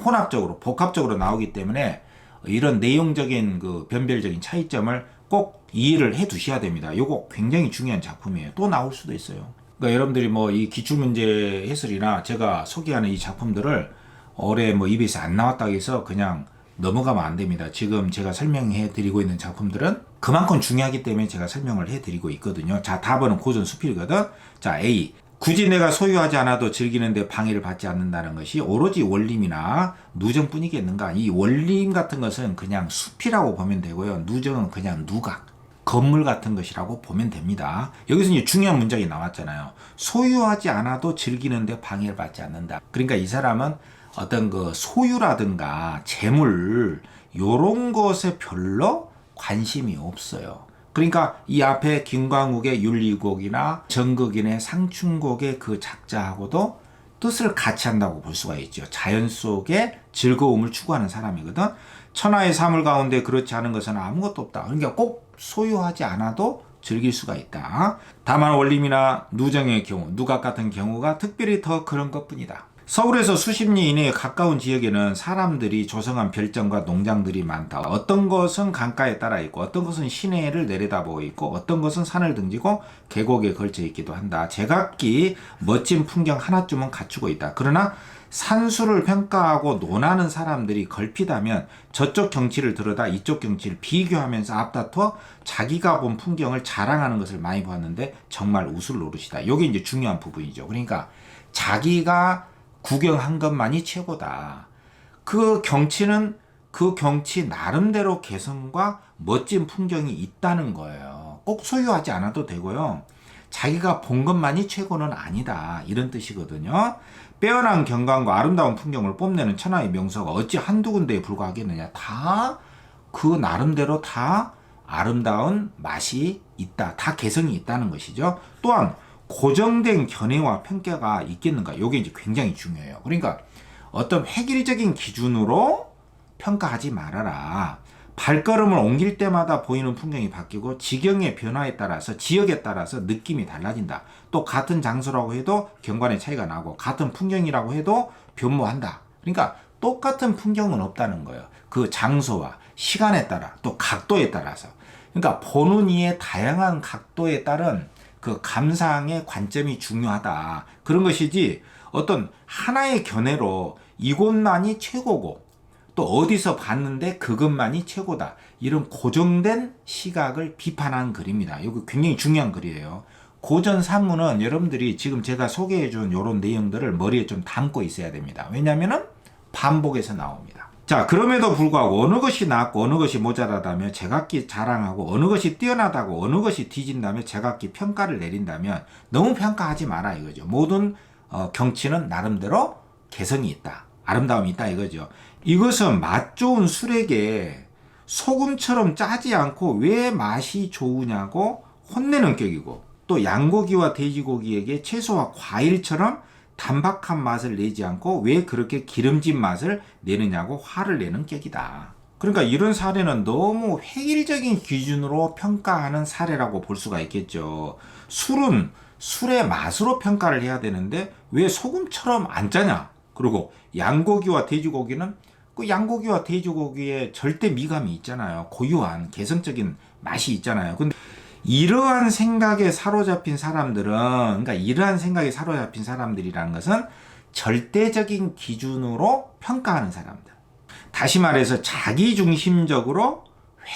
혼합적으로, 복합적으로 나오기 때문에 이런 내용적인 그 변별적인 차이점을 꼭 이해를 해 두셔야 됩니다. 요거 굉장히 중요한 작품이에요. 또 나올 수도 있어요. 그러니까 여러분들이 뭐 이 기출문제 해설이나 제가 소개하는 이 작품들을 올해 뭐 입에서 안 나왔다고 해서 그냥 넘어가면 안 됩니다. 지금 제가 설명해 드리고 있는 작품들은 그만큼 중요하기 때문에 제가 설명을 해 드리고 있거든요. 자, 답은 고전 수필이거든. 자, A. 굳이 내가 소유하지 않아도 즐기는데 방해를 받지 않는다는 것이 오로지 원림이나 누정뿐이겠는가. 이 원림 같은 것은 그냥 숲이라고 보면 되고요. 누정은 그냥 누각, 건물 같은 것이라고 보면 됩니다. 여기서 이제 중요한 문장이 나왔잖아요. 소유하지 않아도 즐기는데 방해를 받지 않는다. 그러니까 이 사람은 어떤 그 소유라든가 재물 요런 것에 별로 관심이 없어요. 그러니까 이 앞에 김광욱의 윤리곡이나 정극인의 상춘곡의 그 작자하고도 뜻을 같이 한다고 볼 수가 있죠. 자연 속의 즐거움을 추구하는 사람이거든. 천하의 사물 가운데 그렇지 않은 것은 아무것도 없다. 그러니까 꼭 소유하지 않아도 즐길 수가 있다. 다만 원림이나 누정의 경우, 누각 같은 경우가 특별히 더 그런 것뿐이다. 서울에서 수십 리 이내에 가까운 지역에는 사람들이 조성한 별정과 농장들이 많다. 어떤 것은 강가에 따라 있고 어떤 것은 시내를 내려다보고 있고 어떤 것은 산을 등지고 계곡에 걸쳐 있기도 한다. 제각기 멋진 풍경 하나쯤은 갖추고 있다. 그러나 산수를 평가하고 논하는 사람들이 걸핏하면 저쪽 경치를 들여다 이쪽 경치를 비교하면서 앞다퉈 자기가 본 풍경을 자랑하는 것을 많이 보았는데 정말 웃을 노릇이다. 이게 이제 중요한 부분이죠. 그러니까 자기가 구경한 것만이 최고다. 그 경치는 그 경치 나름대로 개성과 멋진 풍경이 있다는 거예요. 꼭 소유하지 않아도 되고요. 자기가 본 것만이 최고는 아니다. 이런 뜻이거든요. 빼어난 경관과 아름다운 풍경을 뽐내는 천하의 명소가 어찌 한두 군데에 불과하겠느냐. 다 그 나름대로 다 아름다운 맛이 있다. 다 개성이 있다는 것이죠. 또한 고정된 견해와 평가가 있겠는가? 이게 이제 굉장히 중요해요. 그러니까 어떤 획일적인 기준으로 평가하지 말아라. 발걸음을 옮길 때마다 보이는 풍경이 바뀌고 지경의 변화에 따라서 지역에 따라서 느낌이 달라진다. 또 같은 장소라고 해도 경관의 차이가 나고 같은 풍경이라고 해도 변모한다. 그러니까 똑같은 풍경은 없다는 거예요. 그 장소와 시간에 따라 또 각도에 따라서. 그러니까 보는 이의 다양한 각도에 따른 그 감상의 관점이 중요하다. 그런 것이지 어떤 하나의 견해로 이곳만이 최고고 또 어디서 봤는데 그것만이 최고다. 이런 고정된 시각을 비판한 글입니다. 이거 굉장히 중요한 글이에요. 고전 산문은 여러분들이 지금 제가 소개해준 이런 내용들을 머리에 좀 담고 있어야 됩니다. 왜냐하면 반복해서 나옵니다. 자, 그럼에도 불구하고 어느 것이 낫고 어느 것이 모자라다며 제각기 자랑하고 어느 것이 뛰어나다고 어느 것이 뒤진다며 제각기 평가를 내린다면 너무 평가하지 마라 이거죠. 모든 경치는 나름대로 개성이 있다. 아름다움이 있다 이거죠. 이것은 맛 좋은 술에게 소금처럼 짜지 않고 왜 맛이 좋으냐고 혼내는 격이고, 또 양고기와 돼지고기에게 채소와 과일처럼 단박한 맛을 내지 않고 왜 그렇게 기름진 맛을 내느냐고 화를 내는 격이다. 그러니까 이런 사례는 너무 획일적인 기준으로 평가하는 사례라고 볼 수가 있겠죠. 술은 술의 맛으로 평가를 해야 되는데 왜 소금처럼 안 짜냐? 그리고 양고기와 돼지고기는 그 양고기와 돼지고기에 절대 미감이 있잖아요. 고유한 개성적인 맛이 있잖아요. 근데 이러한 생각에 사로잡힌 사람들은, 그러니까 이러한 생각에 사로잡힌 사람들이라는 것은 절대적인 기준으로 평가하는 사람들. 다시 말해서 자기중심적으로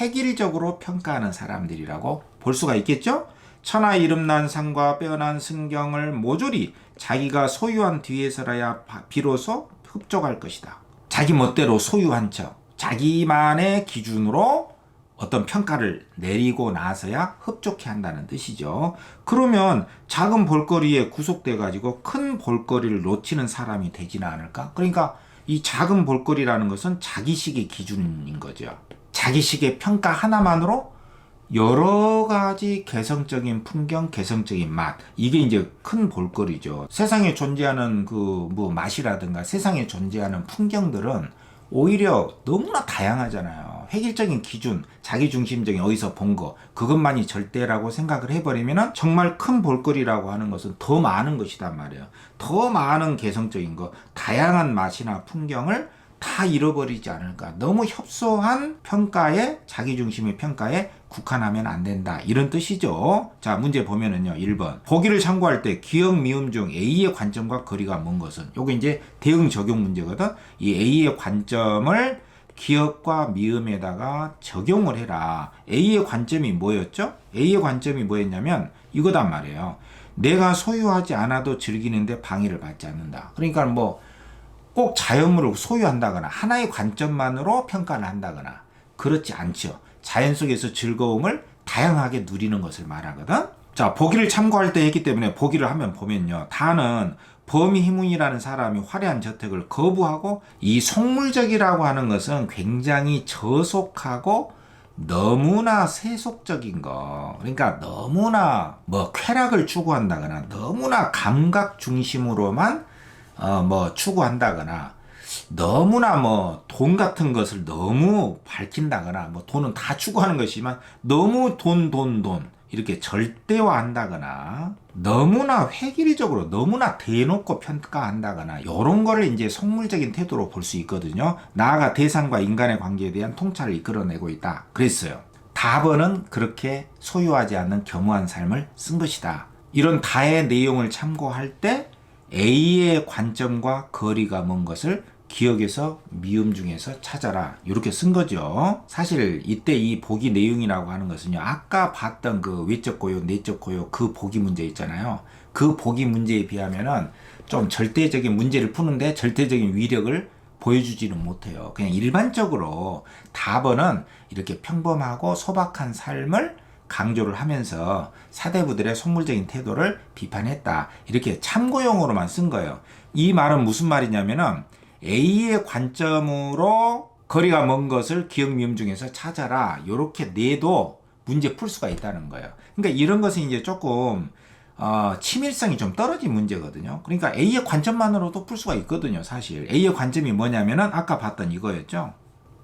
획일적으로 평가하는 사람들이라고 볼 수가 있겠죠? 천하 이름난 산과 빼어난 승경을 모조리 자기가 소유한 뒤에서라야 비로소 흡족할 것이다. 자기 멋대로 소유한 척, 자기만의 기준으로 어떤 평가를 내리고 나서야 흡족해 한다는 뜻이죠. 그러면 작은 볼거리에 구속돼 가지고 큰 볼거리를 놓치는 사람이 되지는 않을까? 그러니까 이 작은 볼거리라는 것은 자기식의 기준인 거죠. 자기식의 평가 하나만으로 여러 가지 개성적인 풍경, 개성적인 맛, 이게 이제 큰 볼거리죠. 세상에 존재하는 맛이라든가 세상에 존재하는 풍경들은 오히려 너무나 다양하잖아요. 획일적인 기준, 자기중심적인 어디서 본 거, 그것만이 절대라고 생각을 해버리면 정말 큰 볼거리라고 하는 것은 더 많은 것이단 말이에요. 더 많은 개성적인 거, 다양한 맛이나 풍경을 다 잃어버리지 않을까. 너무 협소한 평가에, 자기중심의 평가에 국한하면 안 된다. 이런 뜻이죠. 자, 문제 보면은요. 1번. 보기를 참고할 때 기억, 미음 중 A의 관점과 거리가 먼 것은? 요게 이제 대응 적용 문제거든. 이 A의 관점을 기억과 미음에다가 적용을 해라. A의 관점이 뭐였죠? A의 관점이 뭐였냐면 이거단 말이에요. 내가 소유하지 않아도 즐기는데 방해를 받지 않는다. 그러니까 꼭 자연물을 소유한다거나 하나의 관점만으로 평가를 한다거나 그렇지 않죠. 자연 속에서 즐거움을 다양하게 누리는 것을 말하거든. 자, 보기를 참고할 때 했기 때문에 보기를 하면 보면요. 다는 범희문이라는 사람이 화려한 저택을 거부하고, 이 속물적이라고 하는 것은 굉장히 저속하고 너무나 세속적인 거, 그러니까 너무나 쾌락을 추구한다거나 너무나 감각 중심으로만 추구한다거나 너무나 돈 같은 것을 너무 밝힌다거나 돈은 다 추구하는 것이지만 너무 돈 이렇게 절대화한다거나 너무나 획일적으로 너무나 대놓고 평가한다거나 이런 거를 이제 속물적인 태도로 볼 수 있거든요. 나아가 대상과 인간의 관계에 대한 통찰을 이끌어내고 있다. 그랬어요. 다번은 그렇게 소유하지 않는 겸허한 삶을 쓴 것이다. 이런 다의 내용을 참고할 때 A의 관점과 거리가 먼 것을 기억에서 미음 중에서 찾아라. 이렇게 쓴 거죠. 사실 이때 이 보기 내용이라고 하는 것은요. 아까 봤던 그 외적 고요, 내적 고요 그 보기 문제 있잖아요. 그 보기 문제에 비하면은 좀 절대적인 문제를 푸는데 절대적인 위력을 보여주지는 못해요. 그냥 일반적으로 답은 이렇게 평범하고 소박한 삶을 강조를 하면서 사대부들의 속물적인 태도를 비판했다. 이렇게 참고용으로만 쓴 거예요. 이 말은 무슨 말이냐면은 A의 관점으로 거리가 먼 것을 기억 미음 중에서 찾아라. 이렇게 내도 문제 풀 수가 있다는 거예요. 그러니까 이런 것은 이제 조금 치밀성이 좀 떨어진 문제거든요. 그러니까 A의 관점만으로도 풀 수가 있거든요. 사실 A의 관점이 뭐냐면은 아까 봤던 이거였죠.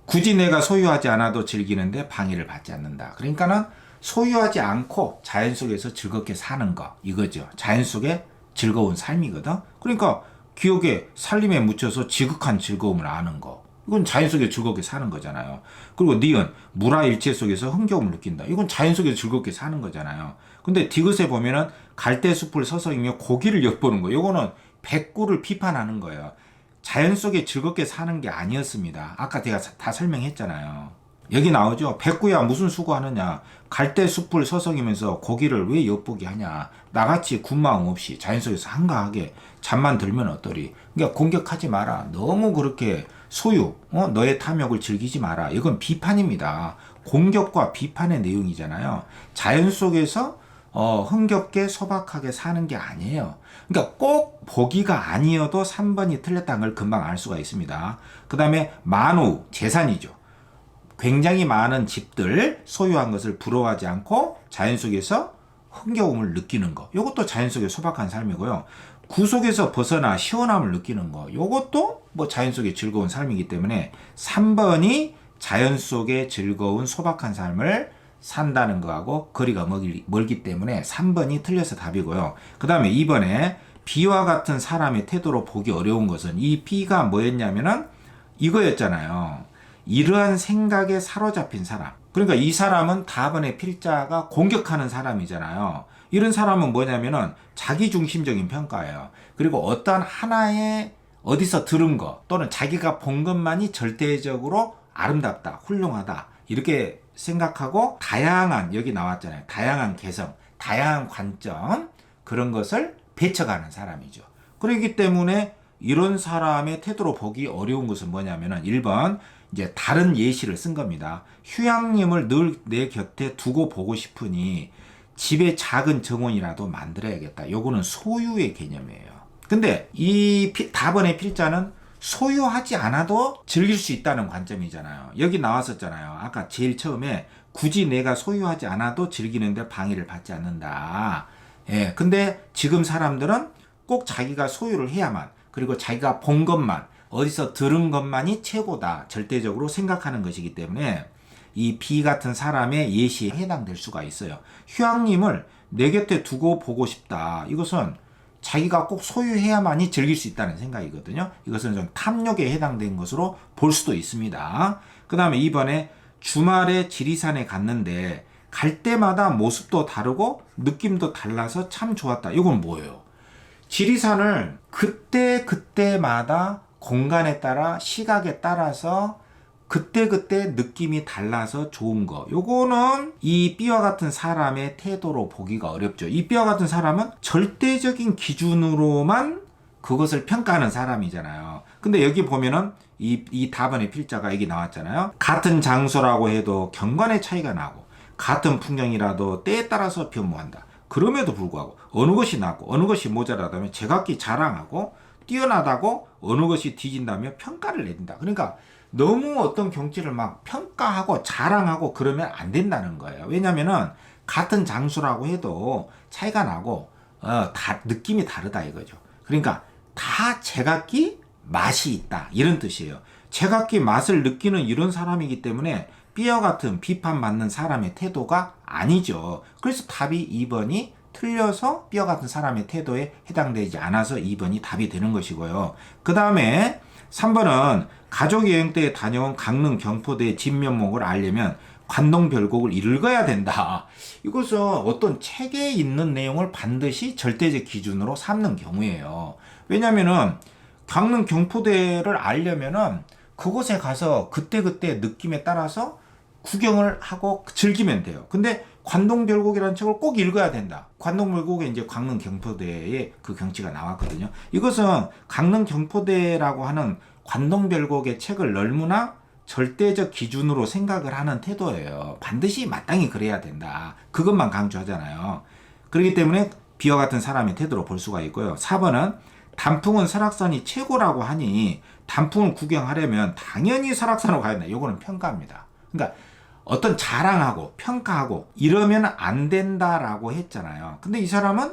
굳이 내가 소유하지 않아도 즐기는데 방해를 받지 않는다. 그러니까는 소유하지 않고 자연 속에서 즐겁게 사는 거, 이거죠. 자연 속의 즐거운 삶이거든. 그러니까 기억에 살림에 묻혀서 지극한 즐거움을 아는 거, 이건 자연 속에 즐겁게 사는 거잖아요. 그리고 니은 무라일체 속에서 흥겨움을 느낀다. 이건 자연 속에서 즐겁게 사는 거잖아요. 근데 디귿에 보면은 갈대숲을 서성이며 고기를 엿보는 거, 이거는 백구를 비판하는 거예요. 자연 속에 즐겁게 사는 게 아니었습니다. 아까 제가 다 설명했잖아요. 여기 나오죠. 백구야 무슨 수고하느냐. 갈대 숲을 서성이면서 고기를 왜 엿보게 하냐. 나같이 군마음 없이 자연 속에서 한가하게 잠만 들면 어떠리. 그러니까 공격하지 마라. 너무 그렇게 소유, 너의 탐욕을 즐기지 마라. 이건 비판입니다. 공격과 비판의 내용이잖아요. 자연 속에서 흥겹게 소박하게 사는 게 아니에요. 그러니까 꼭 보기가 아니어도 3번이 틀렸다는 걸 금방 알 수가 있습니다. 그 다음에 만우, 재산이죠. 굉장히 많은 집들 소유한 것을 부러워하지 않고 자연 속에서 흥겨움을 느끼는 거. 이것도 자연 속의 소박한 삶이고요. 구속에서 벗어나 시원함을 느끼는 거. 이것도 뭐 자연 속의 즐거운 삶이기 때문에 3번이 자연 속의 즐거운 소박한 삶을 산다는 거하고 거리가 멀기 때문에 3번이 틀려서 답이고요. 그 다음에 2번에 B와 같은 사람의 태도로 보기 어려운 것은 이 B가 뭐였냐면은 이거였잖아요. 이러한 생각에 사로잡힌 사람. 그러니까 이 사람은 다번에 필자가 공격하는 사람이잖아요. 이런 사람은 뭐냐면은 자기중심적인 평가예요. 그리고 어떠한 하나의 어디서 들은 것 또는 자기가 본 것만이 절대적으로 아름답다, 훌륭하다 이렇게 생각하고 다양한 여기 나왔잖아요. 다양한 개성, 다양한 관점 그런 것을 배척하는 사람이죠. 그렇기 때문에 이런 사람의 태도로 보기 어려운 것은 뭐냐면은 1번 이제 다른 예시를 쓴 겁니다. 휴양림을 늘 내 곁에 두고 보고 싶으니 집에 작은 정원이라도 만들어야겠다. 요거는 소유의 개념이에요. 근데 이 다번의 필자는 소유하지 않아도 즐길 수 있다는 관점이잖아요. 여기 나왔었잖아요. 아까 제일 처음에 굳이 내가 소유하지 않아도 즐기는데 방해를 받지 않는다. 예, 근데 지금 사람들은 꼭 자기가 소유를 해야만, 그리고 자기가 본 것만, 어디서 들은 것만이 최고다. 절대적으로 생각하는 것이기 때문에 이 B 같은 사람의 예시에 해당될 수가 있어요. 휴양림을 내 곁에 두고 보고 싶다. 이것은 자기가 꼭 소유해야만이 즐길 수 있다는 생각이거든요. 이것은 좀 탐욕에 해당된 것으로 볼 수도 있습니다. 그 다음에 2번에 주말에 지리산에 갔는데 갈 때마다 모습도 다르고 느낌도 달라서 참 좋았다. 이건 뭐예요? 지리산을 그때마다 공간에 따라 시각에 따라서 그때 느낌이 달라서 좋은 거. 요거는 이 B와 같은 사람의 태도로 보기가 어렵죠. 이 B와 같은 사람은 절대적인 기준으로만 그것을 평가하는 사람이잖아요. 근데 여기 보면은 이 답안의 필자가 여기 나왔잖아요. 같은 장소라고 해도 경관의 차이가 나고 같은 풍경이라도 때에 따라서 변모한다. 그럼에도 불구하고 어느 것이 낫고 어느 것이 모자라다면 제각기 자랑하고 뛰어나다고 어느 것이 뒤진다며 평가를 내린다. 그러니까 너무 어떤 경치를 막 평가하고 자랑하고 그러면 안 된다는 거예요. 왜냐면은 같은 장소라고 해도 차이가 나고 다 느낌이 다르다 이거죠. 그러니까 다 제각기 맛이 있다 이런 뜻이에요. 제각기 맛을 느끼는 이런 사람이기 때문에 B와 같은 비판받는 사람의 태도가 아니죠. 그래서 답이 2번이 틀려서 B와 같은 사람의 태도에 해당되지 않아서 2번이 답이 되는 것이고요. 그 다음에 3번은 가족여행 때 다녀온 강릉 경포대의 진면목을 알려면 관동별곡을 읽어야 된다. 이것은 어떤 책에 있는 내용을 반드시 절대적 기준으로 삼는 경우예요. 왜냐면은 강릉 경포대를 알려면은 그곳에 가서 그때 느낌에 따라서 구경을 하고 즐기면 돼요. 근데 관동별곡이라는 책을 꼭 읽어야 된다. 관동별곡에 이제 강릉 경포대의 그 경치가 나왔거든요. 이것은 강릉 경포대라고 하는 관동별곡의 책을 너무나 절대적 기준으로 생각을 하는 태도예요. 반드시 마땅히 그래야 된다. 그것만 강조하잖아요. 그렇기 때문에 B와 같은 사람의 태도로 볼 수가 있고요. 4번은 단풍은 설악산이 최고라고 하니 단풍을 구경하려면 당연히 설악산으로 가야 된다. 이거는 평가입니다. 그러니까 어떤 자랑하고 평가하고 이러면 안 된다라고 했잖아요. 근데 이 사람은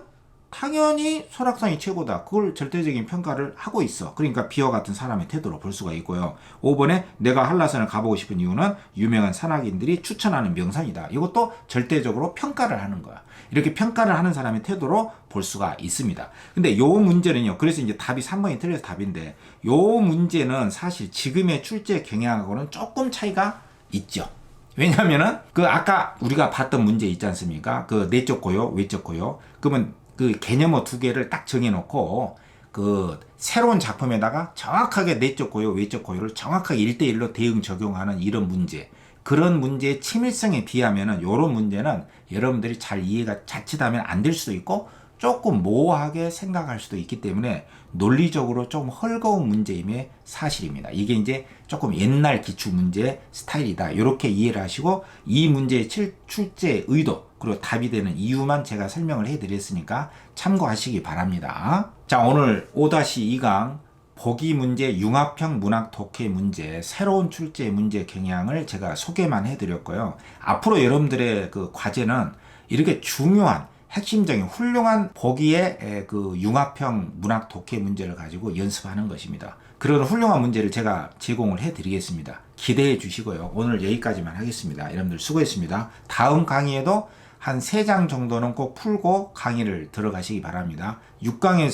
당연히 설악산이 최고다. 그걸 절대적인 평가를 하고 있어. 그러니까 B와 같은 사람의 태도로 볼 수가 있고요. 5번에 내가 한라산을 가보고 싶은 이유는 유명한 산악인들이 추천하는 명산이다. 이것도 절대적으로 평가를 하는 거야. 이렇게 평가를 하는 사람의 태도로 볼 수가 있습니다. 근데 요 문제는요. 그래서 이제 답이 3번이 틀려서 답인데 요 문제는 사실 지금의 출제 경향하고는 조금 차이가 있죠. 왜냐면은 그 아까 우리가 봤던 문제 있지 않습니까? 그 내적 고요, 외적 고요. 그러면 그 개념어 두 개를 딱 정해놓고 그 새로운 작품에다가 정확하게 내적 고요, 외적 고요를 정확하게 1대1로 대응 적용하는 이런 문제. 그런 문제의 치밀성에 비하면은 요런 문제는 여러분들이 잘 이해가 자칫하면 안 될 수도 있고 조금 모호하게 생각할 수도 있기 때문에 논리적으로 좀 헐거운 문제임의 사실입니다. 이게 이제 조금 옛날 기출 문제 스타일이다. 이렇게 이해를 하시고 이 문제의 출제 의도 그리고 답이 되는 이유만 제가 설명을 해드렸으니까 참고하시기 바랍니다. 자, 오늘 5-2강 보기 문제, 융합형 문학 독해 문제, 새로운 출제 문제 경향을 제가 소개만 해드렸고요. 앞으로 여러분들의 그 과제는 이렇게 중요한 핵심적인 훌륭한 보기의 그 융합형 문학 독해 문제를 가지고 연습하는 것입니다. 그런 훌륭한 문제를 제가 제공을 해드리겠습니다. 기대해 주시고요. 오늘 여기까지만 하겠습니다. 여러분들 수고했습니다. 다음 강의에도 한 3장 정도는 꼭 풀고 강의를 들어가시기 바랍니다. 6강에서